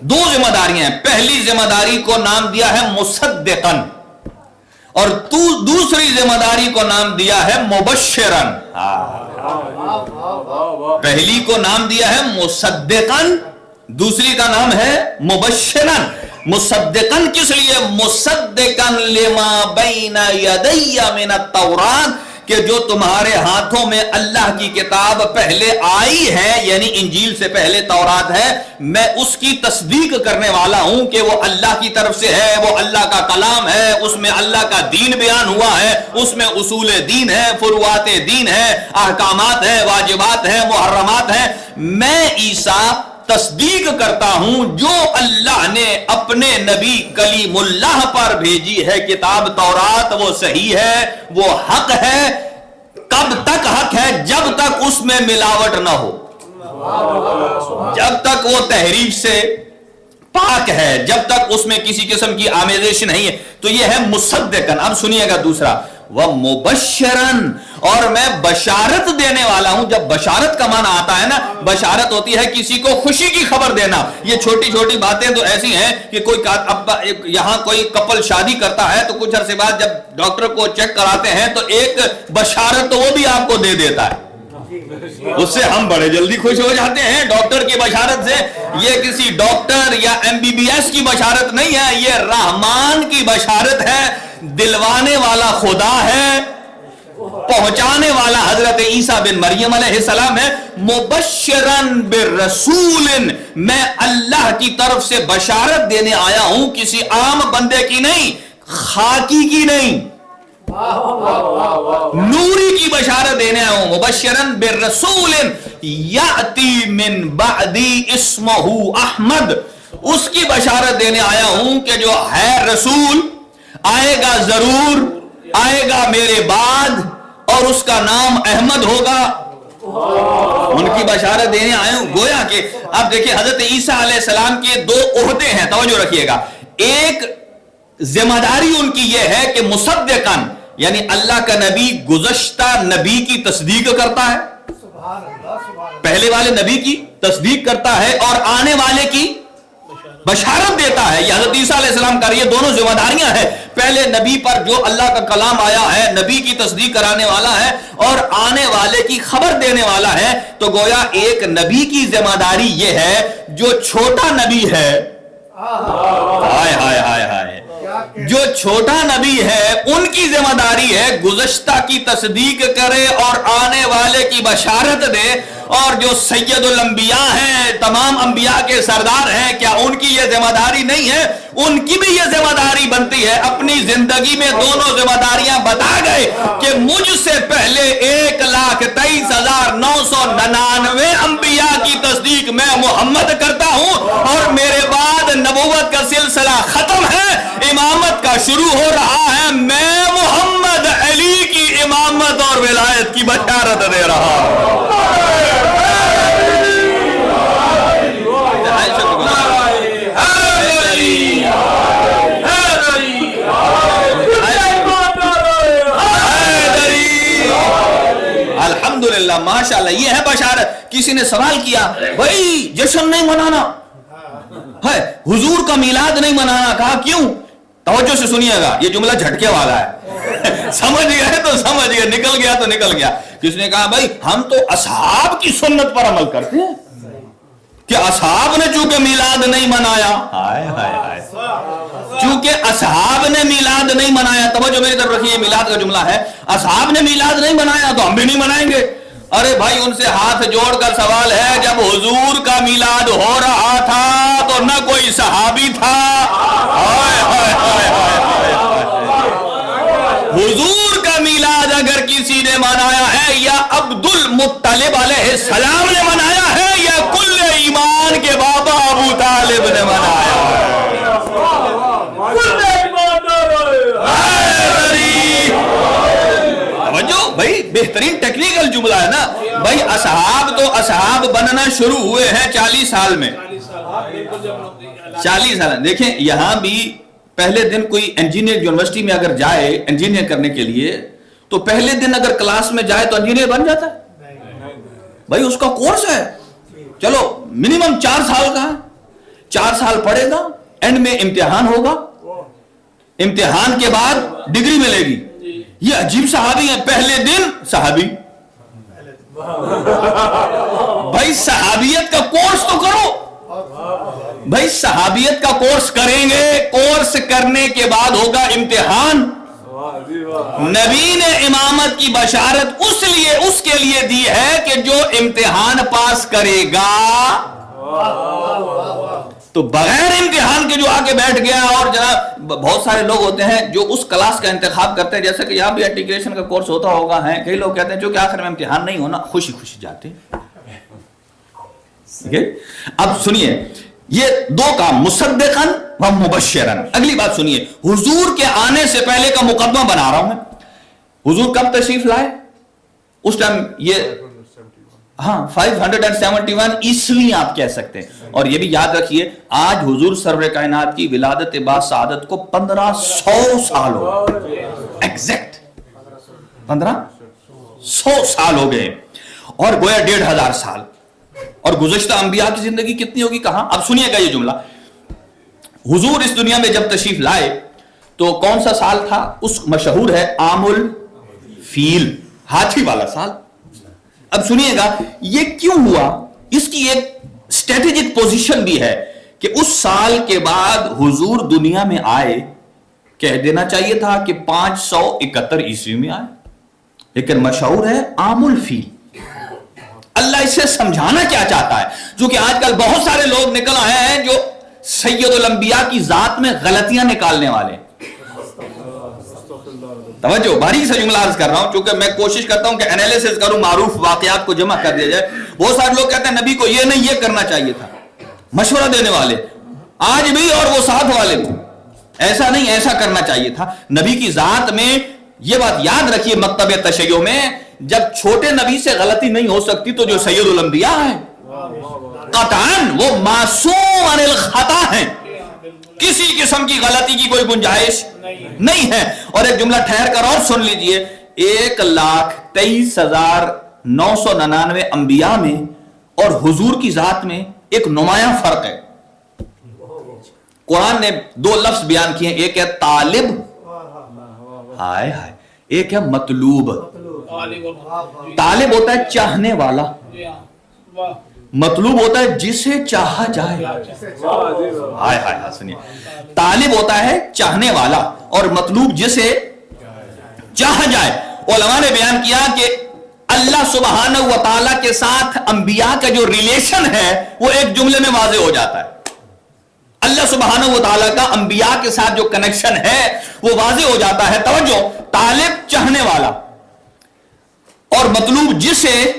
دو ذمہ داریاں ہیں. پہلی ذمہ داری کو نام دیا ہے مصدقن، اور دوسری ذمہ داری کو نام دیا ہے مبشرن. پہلی کو نام دیا ہے مصدقن، دوسری کا نام ہے مبشرن. مصدقن کس لیے؟ مصدقن لما بین یدی من التوراۃ، کہ جو تمہارے ہاتھوں میں اللہ کی کتاب پہلے آئی ہے، یعنی انجیل سے پہلے تورات ہے، میں اس کی تصدیق کرنے والا ہوں کہ وہ اللہ کی طرف سے ہے، وہ اللہ کا کلام ہے، اس میں اللہ کا دین بیان ہوا ہے، اس میں اصول دین ہے، فروعات دین ہے، احکامات ہیں، واجبات ہیں، محرمات ہیں. میں عیسیٰ تصدیق کرتا ہوں جو اللہ نے اپنے نبی کلیم اللہ پر بھیجی ہے کتاب تورات، وہ صحیح ہے، وہ حق ہے. کب تک حق ہے؟ جب تک اس میں ملاوٹ نہ ہو، جب تک وہ تحریف سے پاک ہے، جب تک اس میں کسی قسم کی آمیزش نہیں ہے. تو یہ ہے مصدقن. اب سنیے گا دوسرا، وَمُبَشِّرًا، اور میں بشارت دینے والا ہوں. جب بشارت کا معنی آتا ہے نا، بشارت ہوتی ہے کسی کو خوشی کی خبر دینا. یہ چھوٹی چھوٹی باتیں تو ایسی ہیں کہ کوئی یہاں کوئی کپل شادی کرتا ہے تو کچھ عرصے بعد جب ڈاکٹر کو چیک کراتے ہیں تو ایک بشارت تو وہ بھی آپ کو دے دیتا ہے، اس سے ہم بڑے جلدی خوش ہو جاتے ہیں ڈاکٹر کی بشارت سے. یہ کسی ڈاکٹر یا MBBS کی بشارت نہیں ہے، یہ رحمان کی بشارت ہے. دلوانے والا خدا ہے، پہنچانے والا حضرت عیسیٰ بن مریم علیہ السلام ہے. مبشرن برسول، میں اللہ کی طرف سے بشارت دینے آیا ہوں، کسی عام بندے کی نہیں، خاکی کی نہیں، نوری کی بشارت دینے آیا ہوں. مبشرن برسول یاتی من بعدی اسمہ احمد، اس کی بشارت دینے آیا ہوں کہ جو ہے رسول، آئے گا، ضرور آئے گا میرے بعد، اور اس کا نام احمد ہوگا. ان کی بشارت دینے آئے ہوں. گویا کہ اب دیکھیں حضرت عیسیٰ علیہ السلام کے دو عہدے ہیں، توجہ رکھیے گا. ایک ذمہ داری ان کی یہ ہے کہ مصدقن، یعنی اللہ کا نبی گزشتہ نبی کی تصدیق کرتا ہے، پہلے والے نبی کی تصدیق کرتا ہے، اور آنے والے کی بشارت دیتا ہے. یہ حضرت عیسیٰ علیہ السلام کا یہ دونوں ذمہ داریاں ہیں. پہلے نبی پر جو اللہ کا کلام آیا ہے، نبی کی تصدیق کرانے والا ہے، اور آنے والے کی خبر دینے والا ہے. تو گویا ایک نبی کی ذمہ داری یہ ہے، جو چھوٹا نبی ہے، ہائے ہائے ہائے ہائے، جو چھوٹا نبی ہے ان کی ذمہ داری ہے گزشتہ کی تصدیق کرے اور آنے والے کی بشارت دے. اور جو سید الانبیاء ہیں، تمام انبیاء کے سردار ہیں، کیا ان کی یہ ذمہ داری نہیں ہے؟ ان کی بھی یہ ذمہ داری بنتی ہے. اپنی زندگی میں دونوں ذمہ داریاں بتا گئے کہ مجھ سے پہلے 1,23,999 انبیاء کی تصدیق میں محمد کرتا ہوں، اور میرے بعد نبوت کا سلسلہ ختم ہے، امامت کا شروع ہو رہا ہے. میں محمد علی کی امامت اور ولایت کی بشارت دے رہا ہوں. الحمدللہ ماشاءاللہ یہ ہے بشارت. کسی نے سوال کیا بھائی جشن نہیں منانا ہے, حضور کا میلاد نہیں منانا, کہا کیوں؟ توجہ سے سنیے گا, یہ جملہ جھٹکے والا ہے. سمجھ گئے تو سمجھ گئے, نکل گیا تو نکل گیا. کس نے کہا بھائی ہم تو اصحاب کی سنت پر عمل کرتے ہیں کہ اصحاب نے چونکہ میلاد نہیں منایا, ہائے ہائے ہائے, چونکہ اصحاب نے میلاد نہیں منایا, توجہ میری طرف رکھیے, میلاد کا جملہ ہے, اصحاب نے میلاد نہیں منایا تو ہم بھی نہیں منائیں گے. ارے بھائی ان سے ہاتھ جوڑ کر سوال ہے, جب حضور کا میلاد ہو رہا تھا تو نہ کوئی صحابی تھا, ہائے ہائے ہائے ہائے, حضور کا میلاد اگر کسی نے منایا ہے یا عبد المطلب علیہ السلام نے منایا ہے یا کل ایمان کے بابا ابو طالب نے منایا ہے. بھائی بہترین ٹیکنیکل جملہ ہے نا بھائی. اصحاب تو اصحاب بننا شروع ہوئے ہیں 40 سال میں, 40 سال. دیکھیں یہاں بھی پہلے دن کوئی انجینئر یونیورسٹی میں اگر جائے انجینئر کرنے کے لیے تو پہلے دن اگر کلاس میں جائے تو انجینئر بن جاتا ہے بھائی, اس کا کورس ہے, چلو منیمم 4 سال کا ہے, 4 سال پڑھے گا, اینڈ میں امتحان ہوگا, امتحان کے بعد ڈگری ملے گی. یہ عجیب صحابی ہے, پہلے دن صحابی. بھائی صحابیت کا کورس تو کرو, بھائی صحابیت کا کورس کریں گے, کورس کرنے کے بعد ہوگا امتحان. نبی نے امامت کی بشارت اس کے لیے دی ہے کہ جو امتحان پاس کرے گا, تو بغیر امتحان کے جو آگے بیٹھ گیا. اور جناب بہت سارے لوگ ہوتے ہیں جو اس کلاس کا انتخاب کرتے ہیں, جیسے کہ یہاں بھی انٹیگریشن کا کورس ہوتا ہوگا, ہے کئی لوگ کہتے ہیں جو کہ آخر میں امتحان نہیں ہونا, خوشی خوشی جاتے ہیں. اب سنیے یہ 2 کام, مصدقاً و مبشراً. اگلی بات سنیے, حضور کے آنے سے پہلے کا مقدمہ بنا رہا ہوں میں. حضور کب تشریف لائے؟ اس ٹائم یہ 571 عیسوی آپ کہہ سکتے ہیں. اور یہ بھی یاد رکھیے آج حضور سرور کائنات کی ولادت با سعادت کو 1500 سال ہو گئے, ایگزیکٹ 1500 سال ہو گئے, اور گویا 1500 سال. اور گزشتہ انبیاء کی زندگی کتنی ہوگی کہاں. اب سنیے گا یہ جملہ, حضور اس دنیا میں جب تشریف لائے تو کون سا سال تھا؟ اس مشہور ہے عام الفیل, ہاتھی والا سال. اب سنیے گا یہ کیوں ہوا, اس کی ایک اسٹریٹجک پوزیشن بھی ہے کہ اس سال کے بعد حضور دنیا میں آئے, کہہ دینا چاہیے تھا کہ 571 عیسوی میں آئے, لیکن مشہور ہے عام الفیل. اللہ اسے سمجھانا کیا چاہتا ہے؟ جو کہ آج کل بہت سارے لوگ نکل آئے ہیں جو سید الانبیاء کی ذات میں غلطیاں نکالنے والے. توجہ, باریک سے جملہ عرض کر رہا ہوں چونکہ میں کوشش کرتا ہوں کہ انالیسس کروں, معروف واقعات کو جمع کر دیا جائے. بہت سارے لوگ کہتے ہیں نبی کو یہ نہیں یہ کرنا چاہیے تھا, مشورہ دینے والے آج بھی اور وہ ساتھ والے بھی, ایسا نہیں ایسا کرنا چاہیے تھا. نبی کی ذات میں یہ بات یاد رکھیے, مکتب تشیع میں جب چھوٹے نبی سے غلطی نہیں ہو سکتی تو جو سید الانبیاء ہیں قطعاً وہ معصوم عن الخطا ہیں, کسی قسم کی غلطی کی کوئی گنجائش نہیں ہے. اور ایک جملہ ٹھہر کر اور سن لیجئے, 1,23,999 انبیاء میں اور حضور کی ذات میں ایک نمایاں فرق ہے. قرآن نے 2 لفظ بیان کیے, ایک ہے طالب, ہائے ہائے, ایک ہے مطلوب. طالب ہوتا ہے چاہنے والا, مطلوب ہوتا ہے جسے چاہا جائے. ہائے ہائے سنیے, طالب ہوتا ہے چاہنے والا اور مطلوب جسے چاہا جائے. علماء نے بیان کیا کہ اللہ سبحانہ و تعالیٰ کے ساتھ انبیاء کا جو ریلیشن ہے وہ ایک جملے میں واضح ہو جاتا ہے. اللہ سبحانہ و تعالیٰ کا انبیاء کے ساتھ جو کنیکشن ہے وہ واضح ہو جاتا ہے. توجہ, طالب چاہنے والا اور مطلوب جسے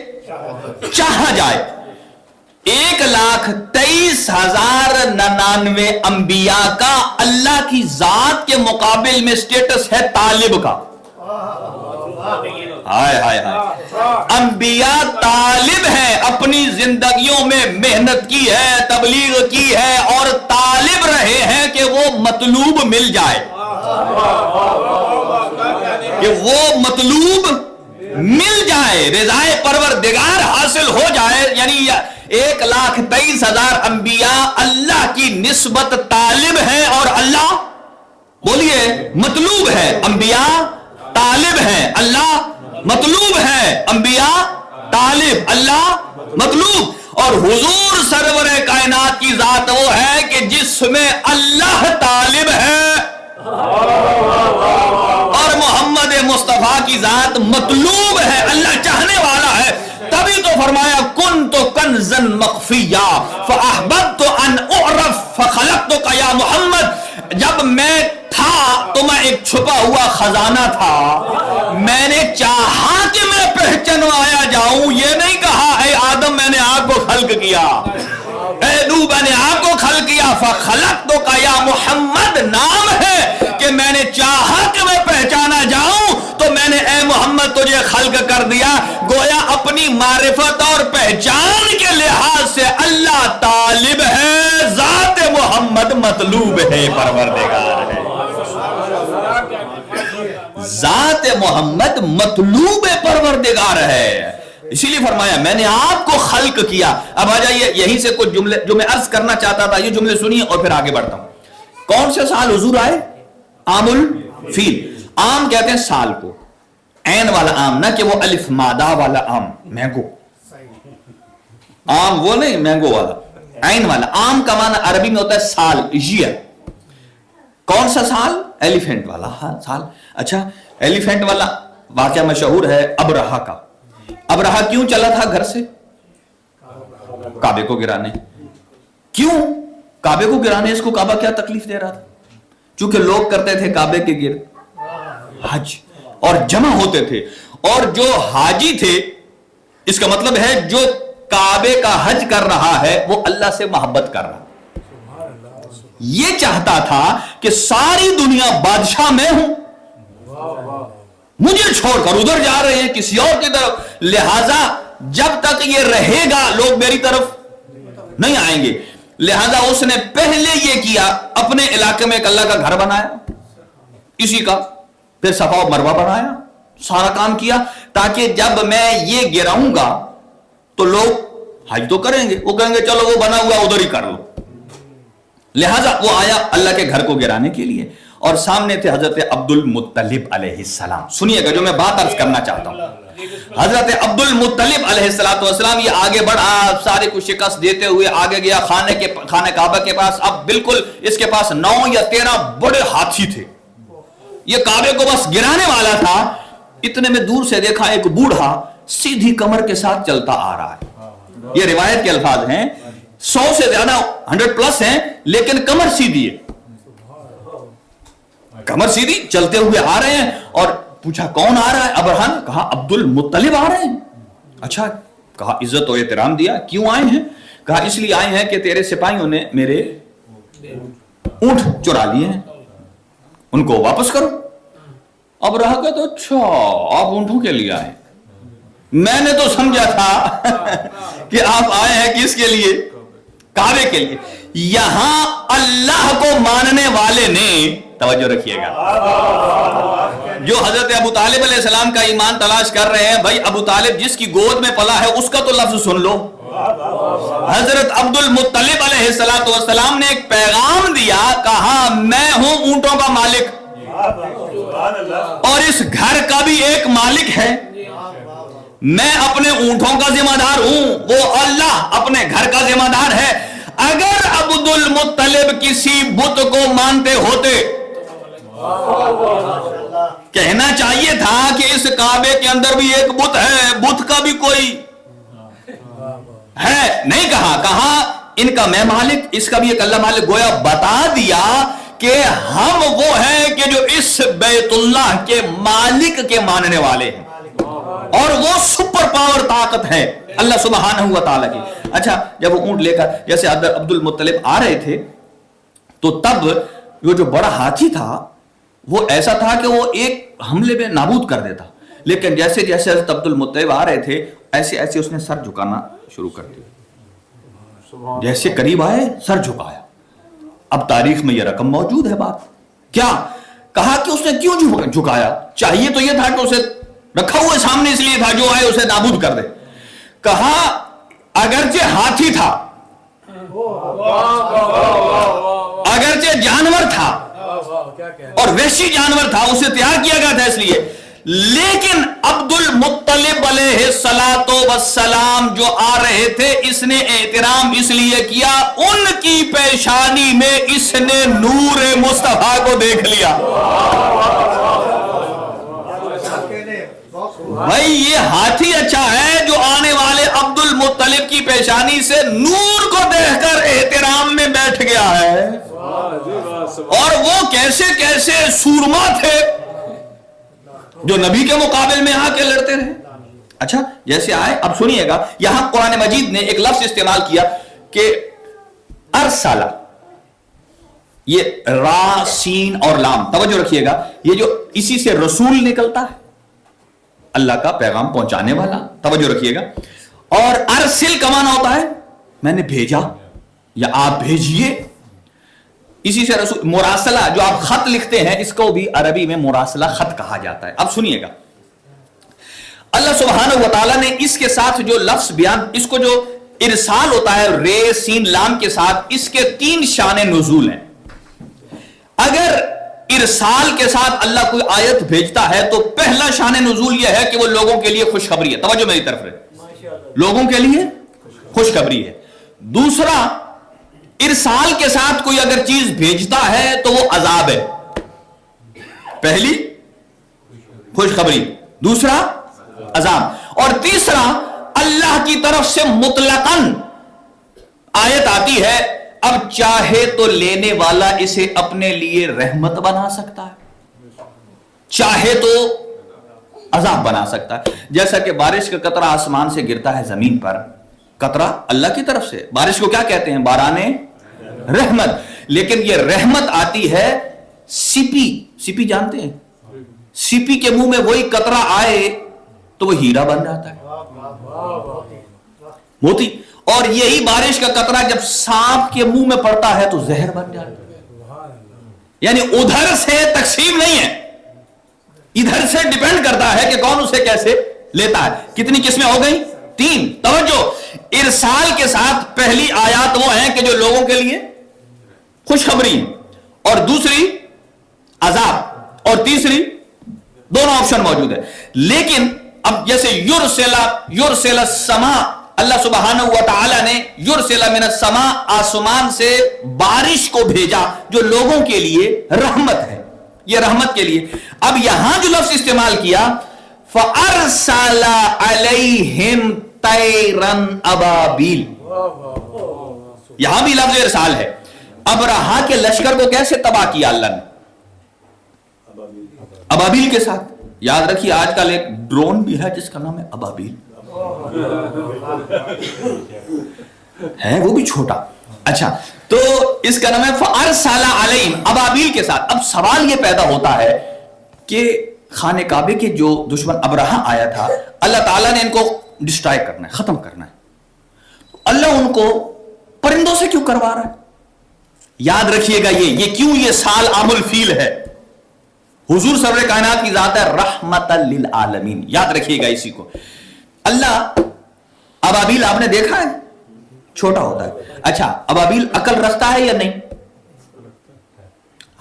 چاہا جائے. 1,23,099 انبیاء کا اللہ کی ذات کے مقابل میں سٹیٹس ہے طالب کا. ہائے ہائے ہائے, انبیاء طالب ہیں, اپنی زندگیوں میں محنت کی ہے, تبلیغ کی ہے اور طالب رہے ہیں کہ وہ مطلوب مل جائے, کہ وہ مطلوب مل جائے، رضائے پروردگار حاصل ہو جائے، یعنی 1,23,000 انبیاء اللہ کی نسبت طالب ہیں اور اللہ بولیے مطلوب ہے. انبیاء طالب ہیں، اللہ مطلوب ہے. انبیاء طالب، اللہ مطلوب. اور حضور سرور کائنات کی ذات وہ ہے کہ جس میں اللہ طالب ہے اور محمد مصطفیٰ کی ذات مطلوب ہے، اللہ چاہنے والا ہے. تبھی تو فرمایا کنت کنزا مخفیا فاحببت ان اعرف فخلقتک یا محمد. جب میں تھا تو میں ایک چھپا ہوا خزانہ تھا، میں نے چاہا کہ میں پہچنوایا جاؤں. یہ نہیں کہا اے آدم میں نے آپ کو خلق کیا، اے نو میں نے آپ کو خلق کیا. فخلقتک یا محمد نام ہے کہ میں نے چاہا کہ میں پہچانا جاؤں تو میں نے اے محمد تجھے خلق کر دیا. گویا اپنی معرفت اور پہچان کے لحاظ سے اللہ طالب ہے، ذات محمد مطلوب ہے، پروردگار ہے. ذات محمد مطلوب پروردگار ہے. اسی لیے فرمایا میں نے آپ کو خلق کیا. اب آ جائیے یہیں سے کچھ جملے جو میں عرض کرنا چاہتا تھا، یہ جملے سنیے اور پھر آگے بڑھتا ہوں. کون سے سال حضور آئے؟ عام الفیل. عام کہتے ہیں سال کو، عین والا عام، نہ کہ وہ الف مادہ والا عام، مینگو. عام وہ نہیں، مینگو والا، عین والا. عام کا معنی عربی میں ہوتا ہے سال، ایئر. کون سا سال؟ ایلیفینٹ والا سال. اچھا ایلیفینٹ والا واقعہ مشہور ہے ابرہا کا. ابرہا کیوں چلا تھا گھر سے؟ کعبے کو گرانے. کیوں کعبے کو گرانے؟ اس کو کعبہ کیا تکلیف دے رہا تھا؟ چونکہ لوگ کرتے تھے کعبے کے گرد حج اور جمع ہوتے تھے، اور جو حاجی تھے، اس کا مطلب ہے جو کعبے کا حج کر رہا ہے وہ اللہ سے محبت کر رہا. یہ چاہتا تھا کہ ساری دنیا بادشاہ میں ہوں، مجھے چھوڑ کر ادھر جا رہے ہیں کسی اور کی طرف، لہذا جب تک یہ رہے گا لوگ میری طرف نہیں آئیں گے. لہذا اس نے پہلے یہ کیا، اپنے علاقے میں ایک اللہ کا گھر بنایا اسی کا، پھر صفا و مروہ بنایا، سارا کام کیا تاکہ جب میں یہ گراؤں گا تو لوگ حج تو کریں گے، وہ کہیں گے چلو وہ بنا ہوا ادھر ہی کر لو. لہذا وہ آیا اللہ کے گھر کو گرانے کے لیے، اور سامنے تھے حضرت عبد المطلب علیہ السلام. سنیے گا جو میں بات عرض کرنا چاہتا ہوں. حضرت عبد المطلب علیہ السلام یہ آگے بڑھا، سارے کو شکست دیتے ہوئے آگے گیا خانہ کعبہ کے پاس. اب بالکل اس کے پاس 9 یا 13 بڑے ہاتھی تھے، یہ کعبے کو بس گرانے والا تھا. اتنے میں دور سے دیکھا ایک بوڑھا سیدھی کمر کے ساتھ چلتا آ رہا ہے. یہ روایت کے الفاظ ہیں، 100 سے زیادہ 100 پلس ہیں، لیکن کمر سیدھی ہے، کمر سیدھی چلتے ہوئے آ رہے ہیں. اور پوچھا کون آ رہا ہے؟ ابرہا نے کہا عبد المطلب آ رہے ہیں. اچھا، کہا عزت و احترام دیا، کیوں آئے ہیں؟ کہا اس لیے آئے ہیں کہ تیرے سپاہیوں نے میرے اونٹ چرا لیے ہیں، ان کو واپس کرو. ابرہا کہا تو اچھا آپ اونٹوں کے لیے آئے، میں نے تو سمجھا تھا کہ آپ آئے ہیں کس کے لیے؟ کعبے کے لیے. یہاں اللہ کو ماننے والے نے، توجہ رکھیے گا، جو حضرت ابو طالب علیہ السلام کا ایمان تلاش کر رہے ہیں، بھائی ابو طالب جس کی گود میں پلا ہے اس کا تو لفظ سن لو. حضرت عبد المطلب علیہ السلام نے ایک پیغام دیا، کہا میں ہوں اونٹوں کا مالک اور اس گھر کا بھی ایک مالک ہے، میں اپنے اونٹوں کا ذمہ دار ہوں، وہ اللہ اپنے گھر کا ذمہ دار ہے. اگر عبد المطلب کسی بت کو مانتے ہوتے، کہنا چاہیے تھا کہ اس کعبے کے اندر بھی ایک بت ہے، بت کا بھی کوئی ہے. نہیں کہا ان کا میں مالک، اس کا بھی ایک اللہ مالک. گویا بتا دیا کہ ہم وہ ہیں کہ جو اس بیت اللہ کے مالک کے ماننے والے ہیں، اور وہ سپر پاور طاقت ہے اللہ سبحانہ و تعالیٰ کی. اچھا، جب وہ اونٹ لے کر جیسے عبد المطلب آ رہے تھے تو تب وہ جو بڑا ہاتھی تھا وہ ایسا تھا کہ وہ ایک حملے میں نابود کر دیتا، لیکن جیسے جیسے حضرت عبد المطلب آ رہے تھے ایسے ایسے اس نے سر جھکانا شروع کر دیا. جیسے قریب آئے سر جھکایا. اب تاریخ میں یہ رقم موجود ہے. بات کیا کہا کہ اس نے کیوں جھکایا؟ چاہیے تو یہ تھا کہ اسے رکھا ہوا سامنے اس لیے تھا جو آئے اسے نابود کر دے. کہا اگرچہ ہاتھی تھا, اگرچہ جانور تھا اور وحشی جانور تھا, اسے تیار کیا گیا تھا اس لیے, لیکن عبد المطلب علیہ الصلوۃ والسلام جو آ رہے تھے, اس نے احترام اس لیے کیا, ان کی پیشانی میں اس نے نور مصطفیٰ کو دیکھ لیا. بھائی یہ ہاتھی اچھا ہے جو آنے والے عبد المطلب کی پیشانی سے نور کو دیکھ کر احترام میں بیٹھ گیا ہے, اور وہ کیسے کیسے سورما تھے جو نبی کے مقابل میں آ کے لڑتے رہے. اچھا جیسے آئے, اب سنیے گا, یہاں قرآن مجید نے ایک لفظ استعمال کیا کہ ارسالہ, یہ را سین اور لام, توجہ رکھیے گا, یہ جو اسی سے رسول نکلتا ہے, اللہ کا پیغام پہنچانے والا, توجہ رکھیے گا. اور ارسل کا معنی ہوتا ہے میں نے بھیجا یا آپ بھیجیے, اسی سے رسول. مراسلہ جو آپ خط لکھتے ہیں, اس کو بھی عربی میں مراسلہ خط کہا جاتا ہے. اب سنیے گا, اللہ سبحانہ و تعالیٰ نے اس کے ساتھ جو لفظ بیان, اس کو جو ارسال ہوتا ہے رے سین لام کے ساتھ, اس کے 3 شان نزول ہیں. اگر ارسال کے ساتھ اللہ کوئی آیت بھیجتا ہے تو پہلا شان نزول یہ ہے کہ وہ لوگوں کے لیے خوشخبری ہے. توجہ میری طرف رہے, لوگوں کے لیے خوشخبری ہے. دوسرا, ارسال کے ساتھ کوئی اگر چیز بھیجتا ہے تو وہ عذاب ہے. پہلی خوشخبری, دوسرا عذاب, اور تیسرا اللہ کی طرف سے مطلقاً آیت آتی ہے, اب چاہے تو لینے والا اسے اپنے لیے رحمت بنا سکتا ہے, چاہے تو عذاب بنا سکتا ہے. جیسا کہ بارش کا قطرہ آسمان سے گرتا ہے زمین پر, قطرہ اللہ کی طرف سے, بارش کو کیا کہتے ہیں, بارانے رحمت. لیکن یہ رحمت آتی ہے سپی, سپی جانتے ہیں, سپی کے منہ میں وہی قطرہ آئے تو وہ ہیرا بن جاتا ہے, موتی. اور یہی بارش کا قطرہ جب سانپ کے منہ میں پڑتا ہے تو زہر بن جاتا ہے. یعنی ادھر سے تقسیم نہیں ہے, ادھر سے ڈیپینڈ کرتا ہے کہ کون اسے کیسے لیتا ہے. کتنی قسمیں ہو گئی, 3. توجہ, ارسال کے ساتھ پہلی آیات وہ ہیں کہ جو لوگوں کے لیے خوشخبری, اور دوسری عذاب, اور تیسری, دونوں آپشن موجود ہے. لیکن اب جیسے یرسل السما, اللہ سبحانہ و تعالی نے یرسل من السما, آسمان سے بارش کو بھیجا جو لوگوں کے لیے رحمت ہے, یہ رحمت کے لیے. اب یہاں جو لفظ استعمال کیا, فَأَرْسَلَ عَلَيْهِمْ طَيْرًا أَبَابِيلَ, یہاں بھی لفظ ارسال ہے. ابرہا کے لشکر کو کیسے تباہ کیا اللہ نے, ابابیل کے ساتھ. یاد رکھیے آج کل ایک ڈرون بھی ہے جس کا نام ہے ابابیل, ہے وہ بھی چھوٹا. اچھا, تو اس کا نام ہے فَأَرْسَلَ عَلَيْهِمْ, ابابیل کے ساتھ. اب سوال یہ پیدا ہوتا ہے کہ خانہ کعبے کے جو دشمن ابرہا آیا تھا, اللہ تعالیٰ نے ان کو ڈسٹرائے کرنا ہے, ختم کرنا ہے, اللہ ان کو پرندوں سے کیوں کروا رہا ہے؟ یاد رکھیے گا یہ کیوں, یہ سال عام الفیل ہے. حضور سرور کائنات کی ذات ہے رحمت للعالمین, یاد رکھیے گا اسی کو. اللہ ابابیل آپ نے دیکھا ہے چھوٹا ہوتا ہے. اچھا, ابابیل عقل رکھتا ہے یا نہیں؟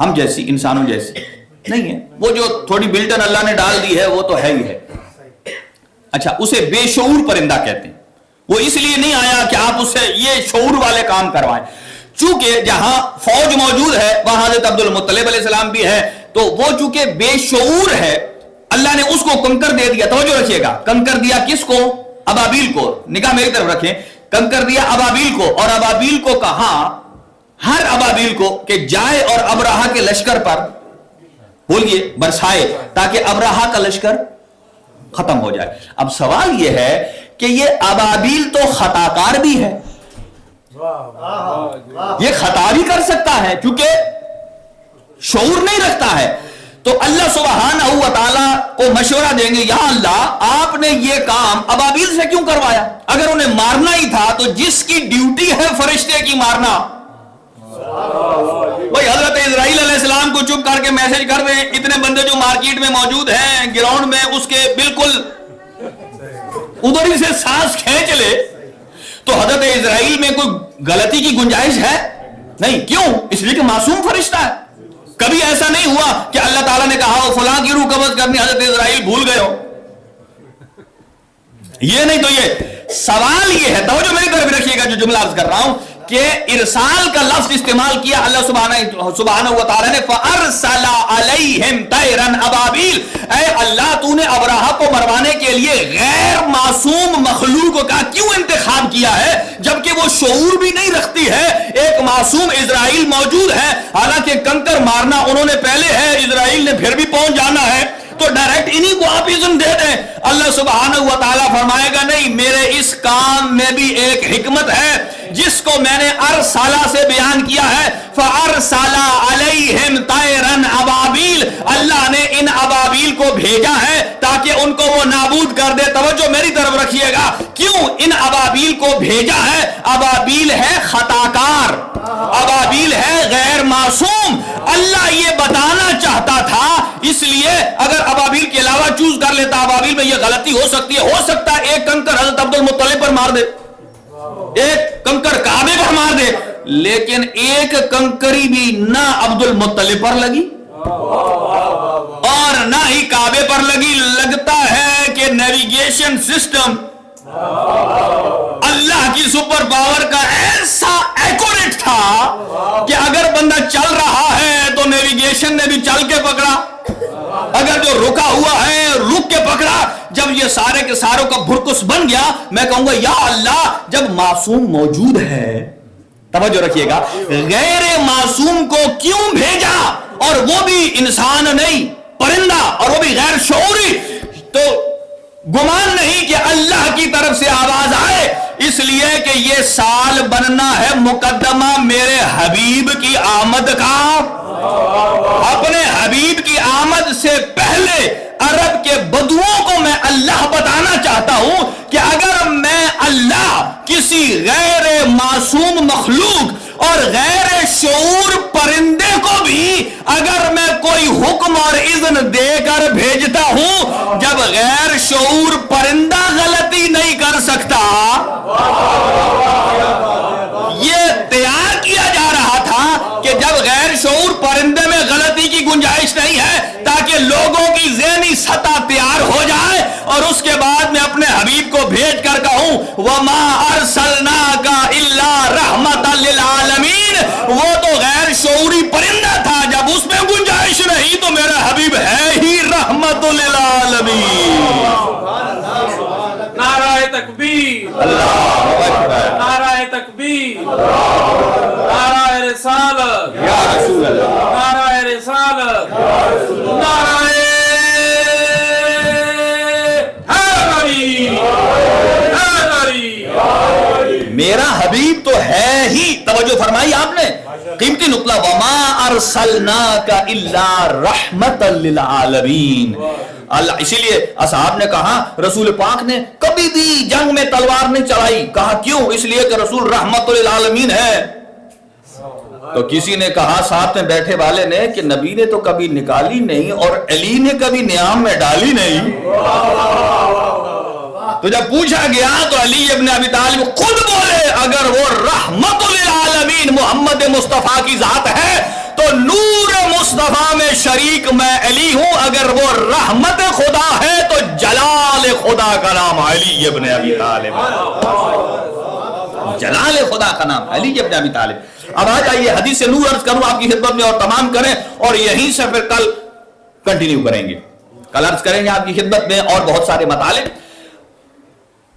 ہم جیسی, انسانوں جیسی نہیں ہے. وہ جو تھوڑی بلٹن اللہ نے ڈال دی ہے وہ تو ہے ہی ہے. اچھا, اسے بے شعور پرندہ کہتے ہیں. وہ اس لیے نہیں آیا کہ آپ اس سے یہ شعور والے کام کروائیں. چونکہ جہاں فوج موجود ہے وہاں حضرت عبد المطلب علیہ السلام بھی ہے, تو وہ چونکہ بے شعور ہے, اللہ نے اس کو کنکر دے دیا. توجہ رکھیے گا, کنکر دیا کس کو؟ ابابیل کو. نگاہ میری طرف رکھیں, کنکر دیا ابابیل کو, اور ابابیل کو کہا, ہر ابابیل کو, کہ جائے اور ابرہا کے لشکر پر بولیے برسائے تاکہ ابرہا کا لشکر ختم ہو جائے. اب سوال یہ ہے کہ یہ ابابیل تو خطا کار بھی ہے, یہ خطا بھی کر سکتا ہے کیونکہ شعور نہیں رکھتا ہے. تو اللہ سبحانہ و تعالیٰ کو مشورہ دیں گے, یا اللہ آپ نے یہ کام ابابیل سے کیوں کروایا؟ اگر انہیں مارنا ہی تھا تو جس کی ڈیوٹی ہے فرشتے کی مارنا, بھائی حضرت اسرائیل علیہ السلام کو چپ کر کے میسج کر دیں، اتنے بندے جو مارکیٹ میں موجود ہیں گراؤنڈ میں اس کے بالکل ادھر ہی سے سانس کھینچ لے، تو حضرت اسرائیل میں کوئی غلطی کی گنجائش ہے نہیں. کیوں؟ اس لیے کہ معصوم فرشتہ ہے. کبھی ایسا نہیں ہوا کہ اللہ تعالیٰ نے کہا وہ فلاں کی روح قبض کرنی حضرت اسرائیل بھول گئے ہو. یہ نہیں. تو یہ سوال یہ ہے، توجہ میری طرف رکھیے گا جو جملہ عرض کر رہا ہوں، کہ ارسال کا لفظ استعمال کیا اللہ سبحانہ و تعالیٰ نے، فَأَرْسَلَ عَلَيْهِمْ طَيْرًا أَبَابِيلَ. اے اللہ تو نے ابراہہ کو مروانے کے لیے غیر معصوم مخلوق کا کیوں انتخاب کیا ہے، جبکہ وہ شعور بھی نہیں رکھتی ہے. ایک معصوم اسرائیل موجود ہے، حالانکہ کنکر مارنا انہوں نے پہلے ہے، اسرائیل نے پھر بھی پہنچ جانا ہے، تو ڈائریکٹ انہی کو آپ اذن دے دیں. اللہ سبحانہ و تعالیٰ فرمائے گا نہیں، میرے اس کام میں بھی ایک حکمت ہے جس کو میں نے ارسالہ سے بیان کیا ہے. فَأَرْسَلَ عَلَيْهِمْ طَيْرًا أَبَابِيلَ. اللہ نے ان ابابیل کو بھیجا ہے تاکہ ان کو وہ نابود کر دے. توجہ میری طرف رکھیے گا. کیوں ان ابابیل کو بھیجا ہے؟ ابابیل ہے خطاکار، ابابیل ہے غیر معصوم. اللہ یہ بتانا چاہتا تھا، اس لیے اگر ابابیل کے علاوہ چوز کر لیتا ابابیل میں یہ غلطی ہو سکتی ہے. ہو سکتا ہے ایک کنکر حضرت عبد المطلب پر مار دے، ایک کنکر کعبے پر مار دے، لیکن ایک کنکری بھی نہ عبد المطلب پر لگی اور نہ ہی کعبے پر لگی. لگتا ہے کہ نیویگیشن سسٹم اللہ کی سپر پاور کا ایسا ایکوریٹ تھا کہ اگر بندہ چل رہا ہے تو نیویگیشن نے بھی چل کے پکڑا، اگر جو رکا ہوا ہے رک کے پکڑا. جب یہ سارے کے ساروں کا بھرکس بن گیا، میں کہوں گا یا اللہ، جب معصوم موجود ہے، توجہ رکھیے گا، غیر معصوم کو کیوں بھیجا؟ اور وہ بھی انسان نہیں، پرندہ، اور وہ بھی غیر شعوری. تو گمان نہیں کہ اللہ کی طرف سے آواز آئے، اس لیے کہ یہ سال بننا ہے مقدمہ میرے حبیب کی آمد کا. اپنے حبیب کی آمد سے پہلے عرب کے بدوؤں کو میں اللہ بتانا چاہتا ہوں کہ اگر میں اللہ کسی غیر معصوم مخلوق اور غیر شعور پرندے کو بھی اگر میں کوئی حکم اور اذن دے کر بھیجتا ہوں، جب غیر شعور پرندہ غلطی نہیں کر سکتا، یہ تیار کیا جا رہا تھا کہ جب غیر شعور پرندے میں غلطی کی گنجائش نہیں ہے تاکہ لوگوں کی ذہنی سطح تیار ہو جائے، اور اس کے بعد میں اپنے حبیب کو بھیج کر کہوں وَمَا أَرْسَلْنَاكَ إِلَّا رَحْمَةً لِلْعَالَمِينَ. وہ تو غیر شعوری پرندہ تھا، جب اس میں گنجائش نہیں تو میرا حبیب ہے ہی رحمت للعالمین. نعرہ تکبیر، اللہ اکبر، نعرہ تکبیر، نعرہ رسالت، یا رسول اللہ، نعرہ رسالت، نعرہ حیدری، حیدری. میرا حبیب تو ہے ہی. توجہ فرمائی آپ نے، قیمتی نقطہ، وَمَا أَرْسَلْنَاكَ إِلَّا رَحْمَةً لِلْعَالَمِينَ. اللہ، اسی لیے اصحاب نے کہا رسول پاک نے کبھی بھی جنگ میں تلوار نہیں چلائی. کہا کیوں؟ اس لیے کہ رسول رحمت للعالمین ہے. تو کسی نے کہا ساتھ میں بیٹھے والے نے کہ نبی نے تو کبھی نکالی نہیں اور علی نے کبھی نیام میں ڈالی نہیں. تو جب پوچھا گیا تو علی ابن ابی طالب خود بولے اگر وہ رحمت للعالمین محمد مصطفیٰ کی ذات ہے تو نور مصطفیٰ میں شریک میں علی ہوں. اگر وہ رحمت خدا ہے تو جلال خدا کا نام علی ابن ابی طالب، جلال خدا کا نام علی ابن ابی طالب. اب آ جائیے حدیث نور عرض کروں آپ کی خدمت میں اور تمام کریں، اور یہیں سے پھر کل کنٹینیو کریں گے. کل عرض کریں گے آپ کی خدمت میں اور بہت سارے مطالب.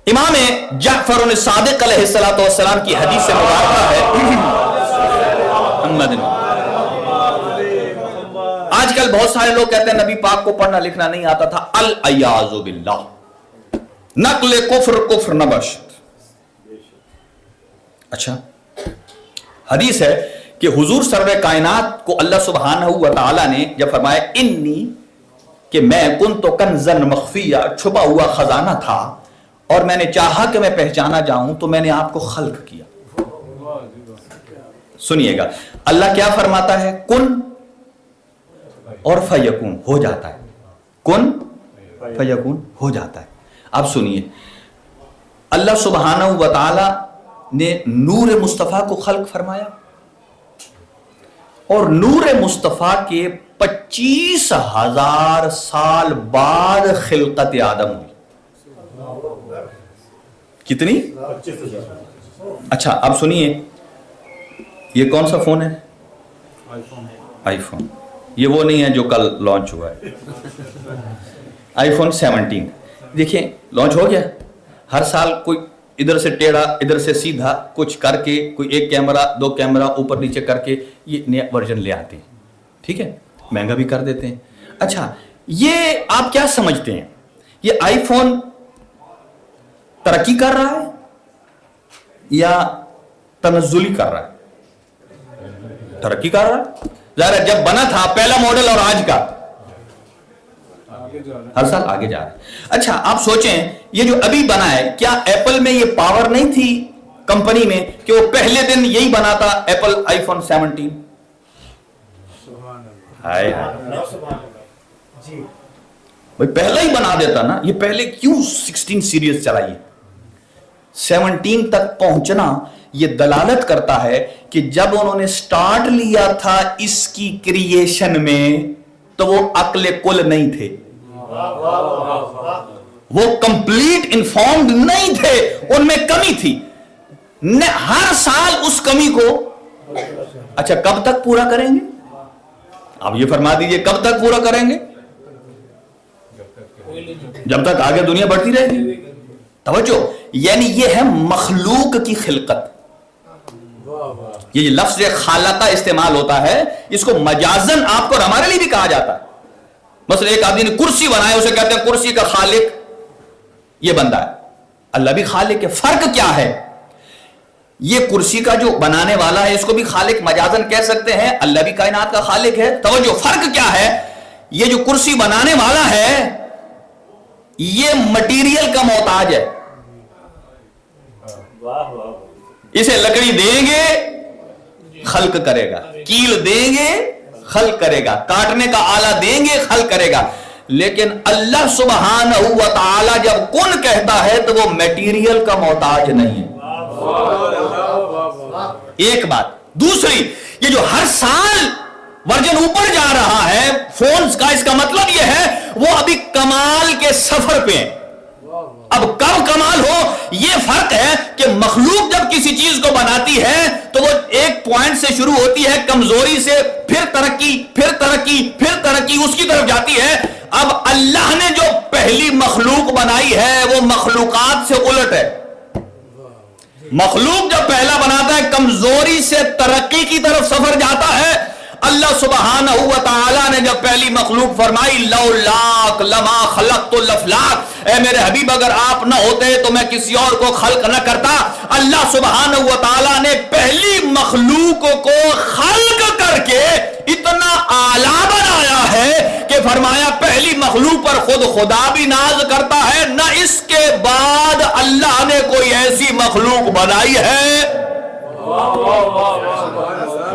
امام جعفر الصادق علیہ السلام کی حدیث سے مبارکہ ہے. آج کل بہت سارے لوگ کہتے ہیں نبی پاک کو پڑھنا لکھنا نہیں آتا تھا. العیاذ باللہ، نقل کفر نبشت. اچھا، حدیث ہے کہ حضور سرور کائنات کو اللہ سبحانہ و تعالی نے جب فرمایا انی، کہ میں کنت کنزن مخفیہ، چھپا ہوا خزانہ تھا، اور میں نے چاہا کہ میں پہچانا جاؤں تو میں نے آپ کو خلق کیا. سنیے گا, اللہ کیا فرماتا ہے؟ کن اور فیکون, ہو جاتا ہے. کن فیکون, ہو جاتا ہے. اب سنیے, اللہ سبحانہ و تعالی نے نور مصطفیٰ کو خلق فرمایا, اور نور مصطفیٰ کے 25,000 سال بعد خلقت آدم ہوئی. کتنی؟ اچھا اب سنیے, یہ کون سا فون ہے؟ آئی فون. یہ وہ نہیں ہے جو کل لانچ ہوا ہے, آئی فون 17. دیکھیں لانچ ہو گیا, ہر سال کوئی ادھر سے ٹیڑھا ادھر سے سیدھا کچھ کر کے, کوئی ایک کیمرہ دو کیمرہ اوپر نیچے کر کے یہ نیا ورژن لے آتے ہیں. ٹھیک ہے, مہنگا بھی کر دیتے ہیں. اچھا یہ آپ کیا سمجھتے ہیں, یہ آئی فون ترقی کر رہا ہے یا تنزلی کر رہا ہے؟ ترقی کر رہا ہے. ظاہر ہے جب بنا تھا پہلا ماڈل اور آج کا ہر سال آگے جا رہا ہے. اچھا آپ سوچیں, یہ جو ابھی بنا ہے, کیا ایپل میں یہ پاور نہیں تھی کمپنی میں کہ وہ پہلے دن یہی بنا تھا ایپل آئی فون 17؟ بھائی پہلا ہی بنا دیتا نا, یہ پہلے کیوں 16 سیریز چلائیے؟ 17 تک پہنچنا یہ دلالت کرتا ہے کہ جب انہوں نے سٹارٹ لیا تھا اس کی کریشن میں تو وہ عقل کل نہیں تھے, وہ کمپلیٹ انفارمڈ نہیں تھے, ان میں کمی تھی. ہر سال اس کمی کو اچھا کب تک پورا کریں گے؟ آپ یہ فرما دیجئے کب تک پورا کریں گے؟ جب تک آگے دنیا بڑھتی رہے گی. توجہ, یعنی یہ ہے مخلوق کی خلقت. یہ لفظ خالقہ استعمال ہوتا ہے, اس کو مجازن آپ کو اور ہمارے لیے بھی کہا جاتا ہے. مثلا ایک آدمی نے کرسی بنایا, اسے کہتے ہیں کرسی کا خالق یہ بندہ ہے, اللہ بھی خالق ہے. فرق کیا ہے؟ یہ کرسی کا جو بنانے والا ہے اس کو بھی خالق مجازن کہہ سکتے ہیں, اللہ بھی کائنات کا خالق ہے. توجہ, فرق کیا ہے؟ یہ جو کرسی بنانے والا ہے یہ مٹیریل کا محتاج ہے. اسے لکڑی دیں گے خلق کرے گا, کیل دیں گے خلق کرے گا, کاٹنے کا آلہ دیں گے خلق کرے گا. لیکن اللہ سبحانہ و تعالی جب کن کہتا ہے تو وہ میٹیریل کا محتاج نہیں ہے. ایک بات. دوسری, یہ جو ہر سال ورژن اوپر جا رہا ہے فونز کا, اس کا مطلب یہ ہے وہ ابھی کمال کے سفر پہ ہیں. اب کب کمال ہو یہ فرق ہے کہ مخلوق جب کسی چیز کو بناتی ہے تو وہ ایک پوائنٹ سے شروع ہوتی ہے, کمزوری سے, پھر ترقی, پھر ترقی, پھر ترقی, اس کی طرف جاتی ہے. اب اللہ نے جو پہلی مخلوق بنائی ہے وہ مخلوقات سے الٹ ہے. مخلوق جب پہلا بناتا ہے کمزوری سے ترقی کی طرف سفر جاتا ہے. اللہ سبحانہ و تعالی نے جب پہلی مخلوق فرمائی لولاک لما خلقت الافلاک, اے میرے حبیب اگر آپ نہ ہوتے تو میں کسی اور کو خلق نہ کرتا. اللہ سبحانہ و تعالی نے پہلی مخلوق کو خلق کر کے اتنا اعلیٰ بنایا ہے کہ فرمایا پہلی مخلوق پر خود خدا بھی ناز کرتا ہے, نہ اس کے بعد اللہ نے کوئی ایسی مخلوق بنائی ہے.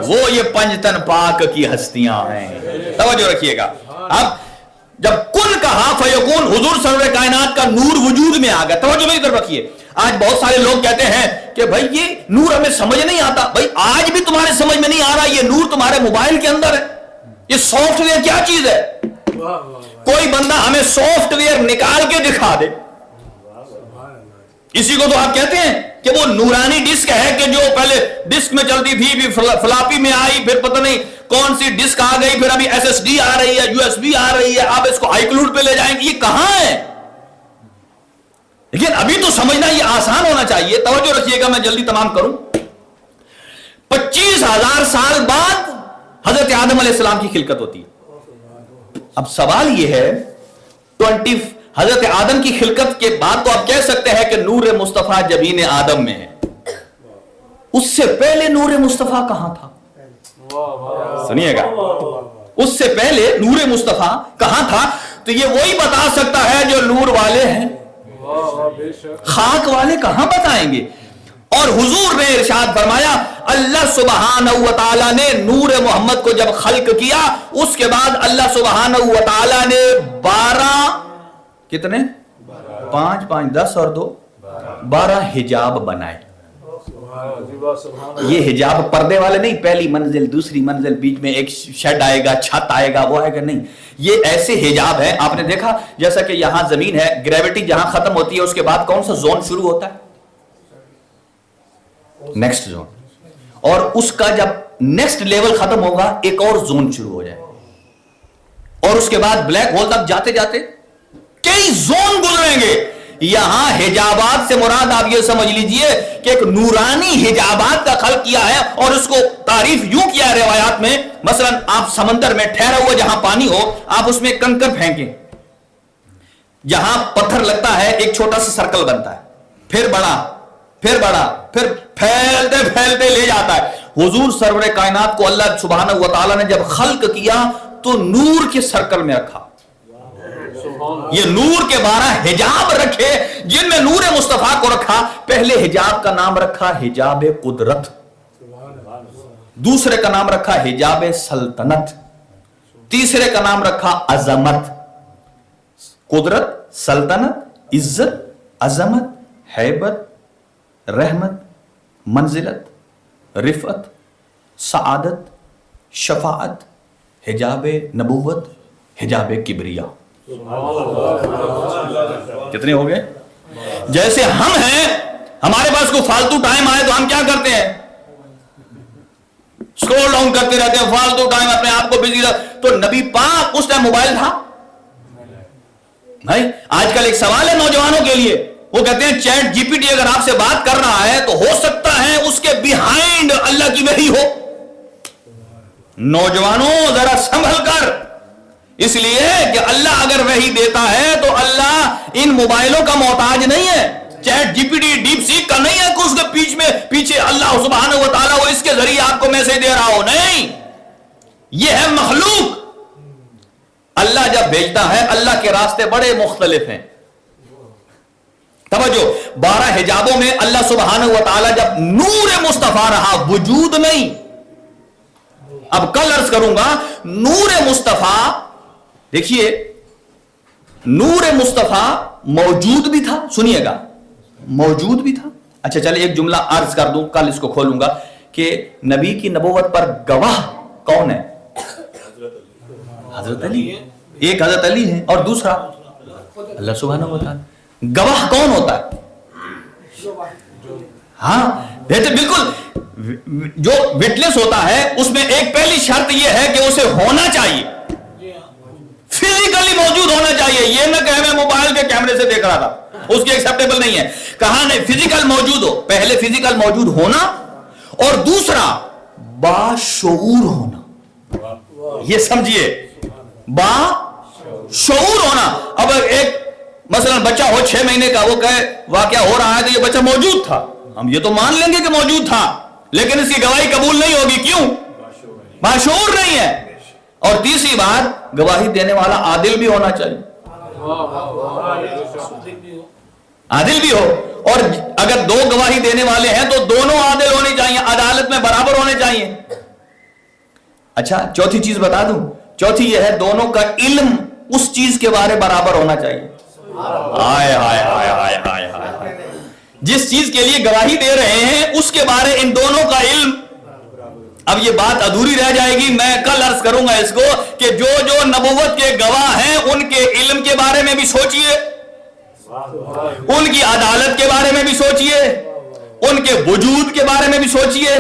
وہ یہ پنجتن پاک کی ہستیاں ہیں. توجہ رکھیے گا. اب جب کن کہا فیکون, حضور سرور کائنات کا نور وجود میں آ گیا. توجہ میری طرف رکھیے. آج بہت سارے لوگ کہتے ہیں کہ بھائی یہ نور ہمیں سمجھ نہیں آتا. بھائی آج بھی تمہارے سمجھ میں نہیں آ رہا, یہ نور تمہارے موبائل کے اندر ہے. یہ سافٹ ویئر کیا چیز ہے؟ کوئی بندہ ہمیں سافٹ ویئر نکال کے دکھا دے. اسی کو تو آپ کہتے ہیں کہ وہ نورانی ڈسک ہے کہ جو پہلے ڈسک میں چلتی تھی, پھر فلاپی میں آئی, پھر پتہ نہیں کون سی ڈسک آ گئی, پھر ابھی ایس ایس ڈی آ رہی ہے, یو ایس بی آ رہی ہے, آپ اس کو آئی کلوڈ پہ لے جائیں گے. یہ کہاں ہے؟ لیکن ابھی تو سمجھنا یہ آسان ہونا چاہیے. توجہ رکھیے گا, میں جلدی تمام کروں. 25,000 سال بعد حضرت آدم علیہ السلام کی خلقت ہوتی ہے. اب سوال یہ ہے, حضرت آدم کی خلقت کے بعد تو آپ کہہ سکتے ہیں کہ نور مصطفیٰ جبین آدم میں ہے. اس سے پہلے نور مصطفیٰ کہاں تھا؟ سنیے گا, اس سے پہلے نور مصطفیٰ کہاں تھا؟ تو یہ وہی بتا سکتا ہے جو نور والے ہیں. خاک والے کہاں بتائیں گے؟ اور حضور نے ارشاد فرمایا اللہ سبحانہ و تعالیٰ نے نور محمد کو جب خلق کیا اس کے بعد اللہ سبحانہ و تعالیٰ نے 12 کتنے 5 5 10 اور 2 12 حجاب بنائے. یہ حجاب پردے والے نہیں، پہلی منزل دوسری منزل بیچ میں ایک شیڈ آئے گا چھت آئے گا وہ آئے گا، نہیں، یہ ایسے حجاب ہیں. آپ نے دیکھا جیسا کہ یہاں زمین ہے، گریوٹی جہاں ختم ہوتی ہے اس کے بعد کون سا زون شروع ہوتا ہے؟ Next zone. اور اس کا جب نیکسٹ لیول ختم ہوگا ایک اور زون شروع ہو جائے اور اس کے بعد بلیک ہول تک جاتے جاتے کئی زون گزریں گے. یہاں حجابات سے مراد آپ یہ سمجھ لیجئے کہ ایک نورانی حجابات کا خلق کیا ہے اور اس کو تعریف یوں کیا ہے روایات میں، مثلا آپ سمندر میں ٹھہرا ہوا جہاں پانی ہو آپ اس میں کنکر پھینکیں، جہاں پتھر لگتا ہے ایک چھوٹا سا سرکل بنتا ہے، پھر بڑا پھر بڑا پھر پھیلتے پھیلتے لے جاتا ہے. حضور سرور کائنات کو اللہ سبحانہ و تعالیٰ نے جب خلق کیا تو نور کے سرکل میں رکھا. یہ نور کے 12 حجاب رکھے جن میں نور مصطفیٰ کو رکھا. پہلے حجاب کا نام رکھا حجاب قدرت، دوسرے کا نام رکھا حجاب سلطنت، تیسرے کا نام رکھا عظمت. قدرت، سلطنت، عزت، عظمت، ہیبت، رحمت، منزلت، رفعت، سعادت، شفاعت، حجاب نبوت، حجاب کبریا. کتنے ہو گئے؟ جیسے ہم ہیں، ہمارے پاس کوئی فالتو ٹائم آئے تو ہم کیا کرتے ہیں؟ سکرول ڈاؤن کرتے رہتے ہیں، فالتو ٹائم اپنے آپ کو بزی رکھ. تو نبی پاک اس ٹائم موبائل تھا نہیں. آج کل ایک سوال ہے نوجوانوں کے لیے، وہ کہتے ہیں چیٹ جی پی ٹی اگر آپ سے بات کر رہا ہے تو ہو سکتا ہے اس کے بیہائنڈ اللہ کی وحی ہو. نوجوانوں ذرا سنبھل کر، اس لیے کہ اللہ اگر وحی دیتا ہے تو اللہ ان موبائلوں کا محتاج نہیں ہے، chat G P T DeepSeek کا نہیں ہے کہ اس کے پیچھے اللہ سبحانہ و تعالیٰ وہ اس کے ذریعے آپ کو میسج دے رہا ہو. نہیں، یہ ہے مخلوق. اللہ جب بھیجتا ہے اللہ کے راستے بڑے مختلف ہیں. توجہ، 12 حجابوں میں اللہ سبحانہ و تعالیٰ جب نور مصطفیٰ رہا، وجود نہیں. اب کل عرض کروں گا نور مصطفیٰ، دیکھیے نور مصطفیٰ موجود بھی تھا، سنیے گا موجود بھی تھا. اچھا چلے ایک جملہ عرض کر دوں، کل اس کو کھولوں گا کہ نبی کی نبوت پر گواہ کون ہے؟ حضرت علی. ایک حضرت علی ہے اور دوسرا اللہ سبحانہ و تعالیٰ. گواہ کون ہوتا ہے؟ ہاں بالکل، جو وٹنس ہوتا ہے اس میں ایک پہلی شرط یہ ہے کہ اسے ہونا چاہیے، فزیکلی موجود ہونا چاہیے. یہ نہ کہ میں موبائل کے کیمرے سے دیکھ رہا تھا، اس کی ایکسیپٹیبل نہیں ہے. کہاں نہیں، فزیکل موجود ہو. پہلے فزیکل موجود ہونا اور دوسرا باشعور ہونا. یہ سمجھیے، باشعور ہونا. اب ایک مثلا بچہ ہو 6 مہینے کا، وہ کہے واقعہ ہو رہا ہے کہ یہ بچہ موجود تھا، ہم یہ تو مان لیں گے کہ موجود تھا، لیکن اس کی گواہی قبول نہیں ہوگی. کیوں؟ باشعور نہیں ہے. اور تیسری بات، گواہی دینے والا عادل بھی ہونا چاہیے، عادل بھی ہو. اور اگر 2 گواہی دینے والے ہیں تو دونوں عادل ہونے چاہیے، عدالت میں برابر ہونے چاہیے. اچھا چوتھی چیز بتا دوں، چوتھی یہ ہے دونوں کا علم اس چیز کے بارے برابر ہونا چاہیے. آئے آئے آئے آئے آئے آئے، جس چیز کے لیے گواہی دے رہے ہیں اس کے بارے ان دونوں کا علم. اب یہ بات ادھوری رہ جائے گی، میں کل عرض کروں گا اس کو کہ جو جو نبوت کے گواہ ہیں ان کے علم کے بارے میں بھی سوچئے، ان کی عدالت کے بارے میں بھی سوچئے، ان کے وجود کے بارے میں بھی سوچئے،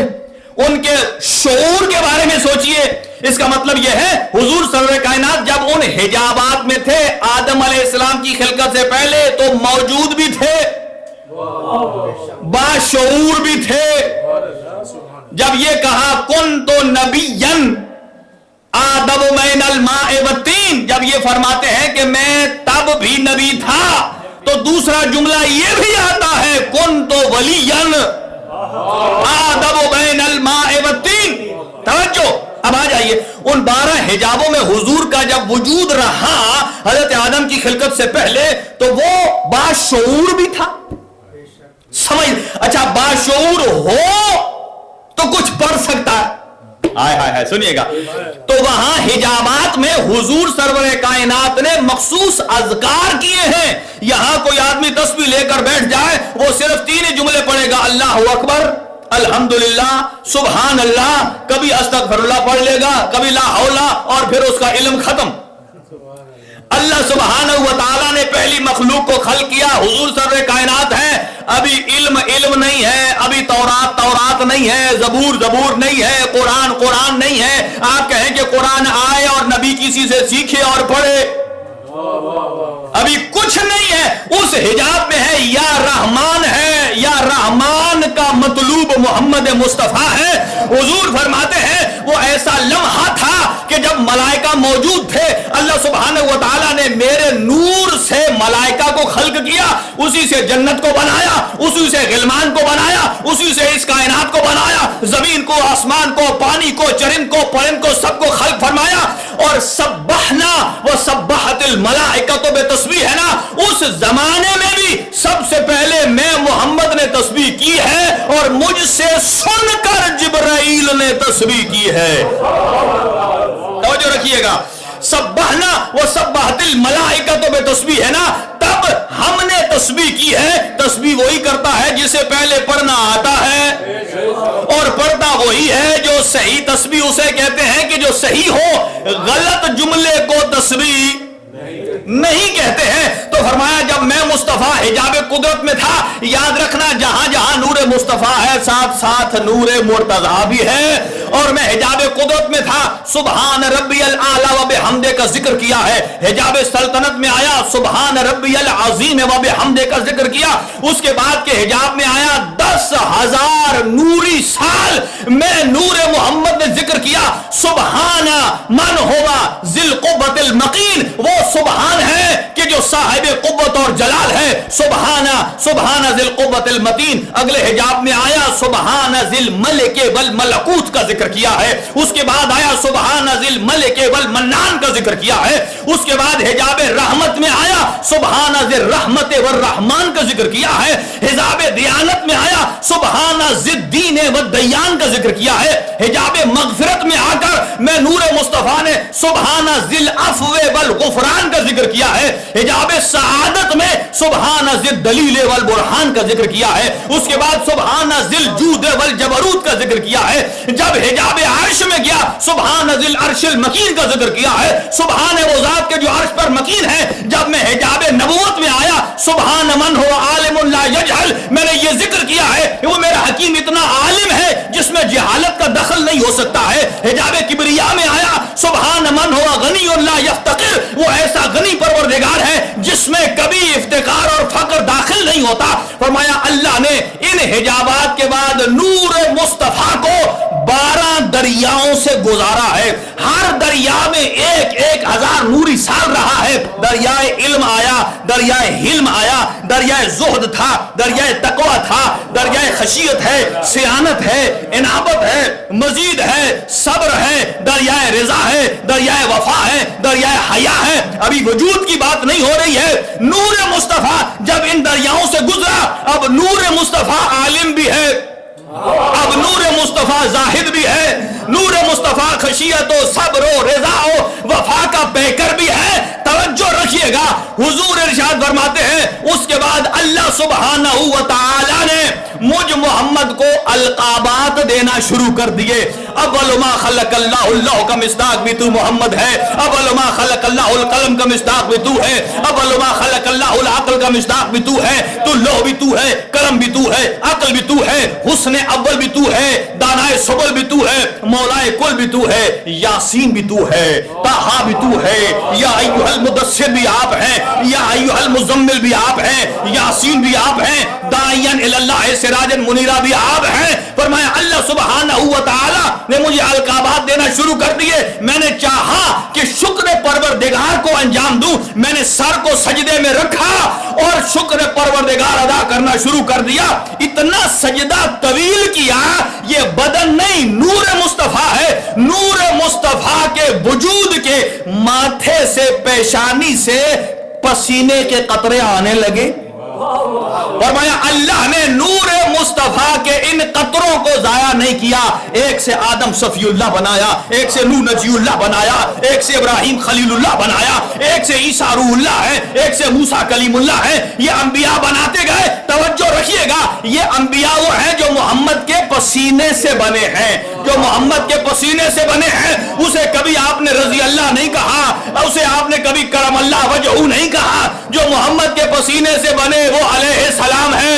ان کے شعور کے بارے میں سوچئے. اس کا مطلب یہ ہے حضور سرور کائنات جب ان حجابات میں تھے آدم علیہ السلام کی خلقت سے پہلے تو موجود بھی تھے، باشعور بھی تھے. جب یہ کہا کن تو نبیًا آدم بین الماء والطین، جب یہ فرماتے ہیں کہ میں تب بھی نبی تھا، تو دوسرا جملہ یہ بھی آتا ہے کن تو ولیًا آدم بین الماء والطین. توجہ، اب آ جائیے ان 12 حجابوں میں حضور کا جب وجود رہا حضرت آدم کی خلقت سے پہلے تو وہ باشعور بھی تھا. سمجھ؟ اچھا باشعور ہو تو کچھ پڑھ سکتا ہے؟ ہائے سنیے گا، تو وہاں حجابات میں حضور سرور کائنات نے مخصوص اذکار کیے ہیں. یہاں کوئی آدمی تسبیح لے کر بیٹھ جائے، وہ صرف 3 جملے پڑھے گا، اللہ اکبر، الحمدللہ، سبحان اللہ، کبھی استغفر اللہ پڑھ لے گا، کبھی لا حول، اور پھر اس کا علم ختم. اللہ سبحانہ و تعالیٰ نے پہلی مخلوق کو خلق کیا، حضور سرور کائنات ہے، ابھی علم نہیں ہے، ابھی تورات نہیں ہے، زبور نہیں ہے، قرآن نہیں ہے. آپ کہیں کہ قرآن آئے اور نبی کسی سے سیکھے اور پڑھے، ابھی کچھ نہیں ہے. اس حجاب میں ہے یا رحمان ہے، یا رحمان کا مطلوب محمد مصطفیٰ ہے. حضور فرماتے ہیں وہ ایسا لمحہ تھا کہ جب ملائکہ موجود تھے، اللہ سبحانہ و تعالیٰ نے میرے نور سے ملائکہ کو خلق کیا، اسی سے جنت کو بنایا، اسی سے غلمان کو بنایا، اسی سے اس کائنات کو بنایا، زمین کو، آسمان کو، پانی کو، چرند کو، پرند کو، سب کو خلق فرمایا. اور سبحنا و سبحت الملائکۃ بتسبیح ہے نا، اس زمانے میں بھی سب سے پہلے میں محمد نے تسبیح کی ہے، اور مجھ سے سن کر جبرائیل نے تسبیح کی ہے. توجہ رکھیے گا، سبحنا و سبحت الملائکۃ بتسبیح ہے نا، تب ہم نے تسبیح کی ہے. تسبیح وہی کرتا ہے جسے پہلے پڑھنا آتا ہے، اور پڑھتا وہی ہے جو صحیح. تسبیح اسے کہتے ہیں کہ جو صحیح ہو، غلط جملے کو تسبیح نہیں کہتے ہیں. تو فرمایا جب میں مصطفیٰ حجاب قدرت میں تھا، یاد رکھنا جہاں جہاں نور مصطفیٰ ہے ساتھ ساتھ نور مرتضیٰ بھی ہے، اور میں حجاب قدرت میں تھا، سبحان ربی الاعلی و بحمدہ کا ذکر کیا ہے. حجاب سلطنت میں آیا، سبحان ربی العظیم و بحمدہ کا ذکر کیا. اس کے بعد کے حجاب میں آیا 10,000 نوری سال میں نور محمد نے ذکر کیا. سبحان من ہوا ذی القوۃ المقین، وہ سبحان ہے کہ جو صاحب قوت اور جلال ہے. سبحان ذی القوۃ المتین. اگلے حجاب میں آیا سبحان ذی الملک والملکوت کا ذکر کیا ہے. اس کے بعد آیا سبحان ذی الملک والمنان کا ذکر کیا ہے. اس کے بعد حجاب رحمت میں آیا سبحان ذی الرحمت والرحمان کا ذکر کیا ہے. حجاب دیانت میں آیا سبحان ذی الدین والدیان کا ذکر کیا ہے. حجاب مغفرت میں آ کر میں نور مصطفیٰ نے سبحان ذی العفو والغفران کا ذکر کیا ہے. حجاب سعادت میں سبحان ذی الدلیل والبرہان کا ذکر کیا ہے. اس کے بعد سبحان ذی الجود والجبروت کا ذکر کیا ہے. جب حجاب عرش میں گیا سبحان ذی العرش المکین کا ذکر کیا ہے. سبحان وہ ذات کے جو عرش پر مکین ہے. جب میں حجاب نبوت میں آیا سبحان من هو عالم لا یجہل، میں نے یہ ذکر کیا ہے کہ وہ میرا حکیم اتنا عالم ہے جس میں جہالت کا دخل نہیں ہو سکتا ہے. حجاب کبریا میں آیا سبحان من هو غنی لا یفتقر، وہ ایسا غنی پروردگار ہے جس میں کبھی افتقار اور فقر داخل نہیں ہوتا. فرمایا اللہ نے ان حجابات کے بعد نور مصطفیٰ کو 12 دریاؤں سے گزارا ہے. ہر دریا میں 1,000 نوری سال رہا ہے. دریائے علم آیا، دریائے حلم آیا، دریائے زہد تھا، دریائے تقوی تھا، دریائے خشیت ہے، سیانت ہے، انابت ہے، مزید ہے، صبر ہے، دریائے رضا ہے، دریائے وفا ہے، دریائے حیا ہے. ابھی وجود کی بات نہیں ہو رہی ہے. نور مصطفیٰ جب ان دریاؤں سے گزرا، اب نور مصطفیٰ عالم بھی ہے، اب نور مصطفیٰ زاہد بھی ہے، نور مصطفیٰ خشیت و صبر و رضا و وفا کا پیکر بھی ہے. توجہ رکھیے گا، حضور ارشاد فرماتے ہیں اس کے بعد اللہ سبحانہ و تعالی نے مجھ محمد کو القابات دینا شروع کر دیے. اول ما خلق اللہ، اللہ کا مصداق بھی تو محمد ہے. اول ما خلق اللہ القلم کا مصداق بھی تو ہے. اول ما خلق اللہ العقل کا مصداق بھی تو ہے. تو لوح بھی تو ہے، قلم بھی تو ہے، عقل بھی تو ہے، حسن اول بھی تو ہے، دانائے سبل بھی تو ہے، مولائے کل بھی تو ہے، یاسین بھی تو ہے، طٰہٰ بھی تو ہے، یا ایھا المدثر بھی آپ ہیں، یا ایھا المزمل بھی آپ ہیں، یاسین بھی آپ ہیں، داعیاً الی اللہ سراجا منیرا بھی آپ ہیں. فرمایا اللہ سبحانہ و تعالی نے مجھے القابات دینا شروع کر دیے. میں نے چاہا کہ شکر پروردگار کو انجام دوں، میں نے سر کو سجدے میں رکھا اور شکر پروردگار ادا کرنا شروع کر دیا. اتنا سجدہ طویل کیا، یہ بدن نہیں نور مصطفیٰ ہے. نور مصطفیٰ کے وجود کے ماتھے سے، پیشانی سے پسینے کے قطرے آنے لگے. فرمایا اللہ نے نور مصطفیٰ کے ان قطروں کو ضائع نہیں نہیں کیا. ایک سے آدم صفی اللہ بنایا, ایک سے نوح نجی اللہ بنایا, ایک سے ابراہیم خلیل اللہ بنایا, ایک سے عیسیٰ روح اللہ ہے, ایک سے موسیٰ کلیم اللہ ہے. یہ انبیاء بناتے گئے. توجہ رکھیے گا, یہ انبیاء وہ ہیں جو محمد کے پسینے سے بنے ہیں, جو محمد کے پسینے سے بنے ہیں. اسے کبھی آپ نے رضی اللہ نہیں کہا, اسے آپ نے کبھی کرم اللہ وجہہ نہیں کہا. جو محمد کے پسینے سے بنے وہ علیہ السلام ہے.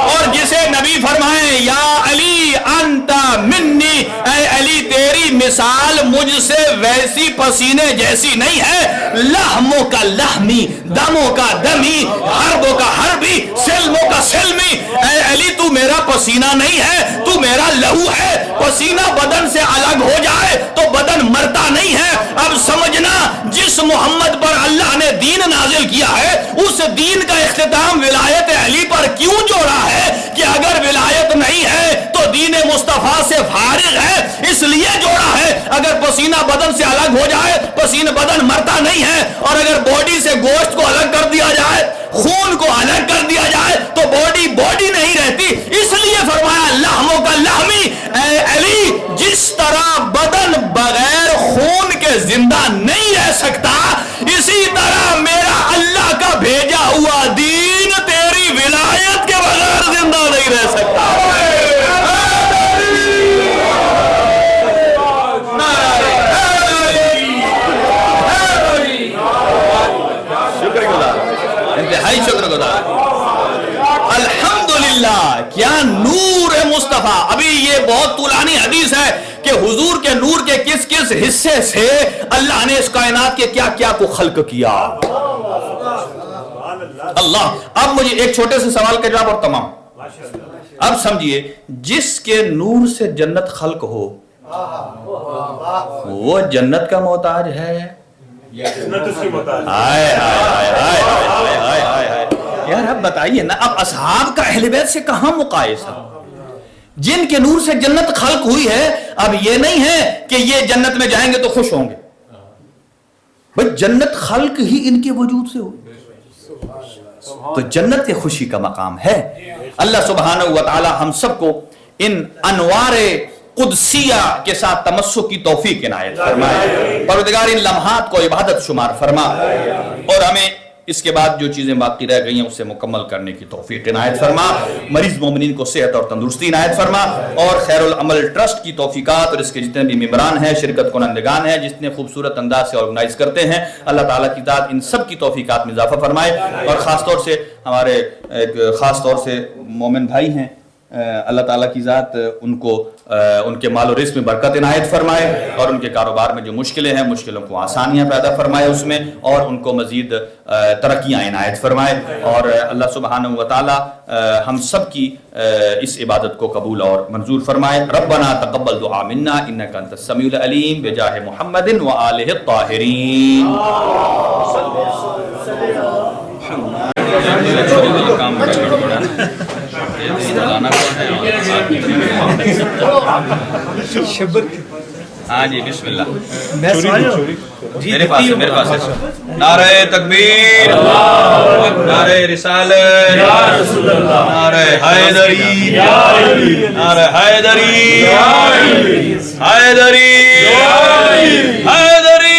اور جسے نبی فرمائے یا علی انت منی, اے علی تیری مثال مجھ سے ویسی پسینے جیسی نہیں ہے. لحموں کا لحمی, دموں کا دمی, حربوں کا حربی, سلموں کا سلمی. اے علی تو میرا پسینہ نہیں ہے, تو میرا لہو ہے. پسینہ بدن سے الگ ہو جائے تو بدن مرتا نہیں ہے. اب سمجھنا, جس محمد پر اللہ نے دین نازل کیا ہے اس دین کا اختتام ولایت علی پر کیوں جوڑا ہے کہ اگر ولایت نہیں ہے تو دین مصطفیٰ سے فارغ ہے, اس لیے جوڑا ہے. اگر پسینہ بدن سے الگ ہو جائے, پسینہ بدن مرتا نہیں ہے. اور اگر باڈی سے گوشت کو الگ کر دیا جائے, خون کو الگ کر دیا جائے تو باڈی باڈی نہیں رہتی. اس لیے فرمایا لحموں کا لحمی. اے علی, جس طرح بدن بغیر خون کے زندہ نہیں رہ سکتا, اسی طرح میرا اللہ کا بھیجا ہوا دین تیری ولایت کے بغیر زندہ نہیں رہ سکتا. شکر گزار, انتہائی شکر گزار. الحمدللہ, کیا نور مصطفیٰ. ابھی یہ بہت طولانی حدیث ہے کہ حضور کے نور کے کس کس حصے سے اللہ نے اس کائنات کے کیا کیا کو خلق کیا. اللہ, اب مجھے ایک چھوٹے سے سوال کا جواب اور تمام. اب سمجھیے, جس کے نور سے جنت خلق ہو وہ جنت کا محتاج ہے. یار اب بتائیے نا, اب اصحاب کا اہل بیت سے کہاں مقایسہ. جن کے نور سے جنت خلق ہوئی ہے, اب یہ نہیں ہے کہ یہ جنت میں جائیں گے تو خوش ہوں گے. بھئی جنت خلق ہی ان کے وجود سے ہوئی, تو جنت کے خوشی کا مقام ہے. اللہ سبحانہ و تعالی ہم سب کو ان انوار قدسیہ کے ساتھ تمسک کی توفیق عنایت فرمائے. پروردگار ان لمحات کو عبادت شمار فرما, اور ہمیں اس کے بعد جو چیزیں باقی رہ گئی ہیں اسے مکمل کرنے کی توفیق عنایت فرما. مریض مومنین کو صحت اور تندرستی عنایت فرما, اور خیر العمل ٹرسٹ کی توفیقات اور اس کے جتنے بھی ممبران ہیں, شرکت کنندگان ہیں, جتنے خوبصورت انداز سے آرگنائز کرتے ہیں, اللہ تعالیٰ کی ذات ان سب کی توفیقات میں اضافہ فرمائے. اور خاص طور سے ہمارے خاص طور سے مومن بھائی ہیں, اللہ تعالیٰ کی ذات ان کو ان کے مال و رزق میں برکت عنایت فرمائے, اور ان کے کاروبار میں جو مشکلیں ہیں مشکلوں کو آسانیاں پیدا فرمائے اس میں, اور ان کو مزید ترقیاں عنایت فرمائے. اور اللہ سبحانہ و تعالیٰ ہم سب کی اس عبادت کو قبول اور منظور فرمائے. ربنا تقبل دعا منا انک انت السمیع العلیم بجاہ محمد و آلہ الطاہرین. ہاں جی بسم اللہ. میرے پاس نعرہ تکبیر, نعرہ رسالت, نعرہ حیدری, نعرہ حیدری, حیدری, حیدری.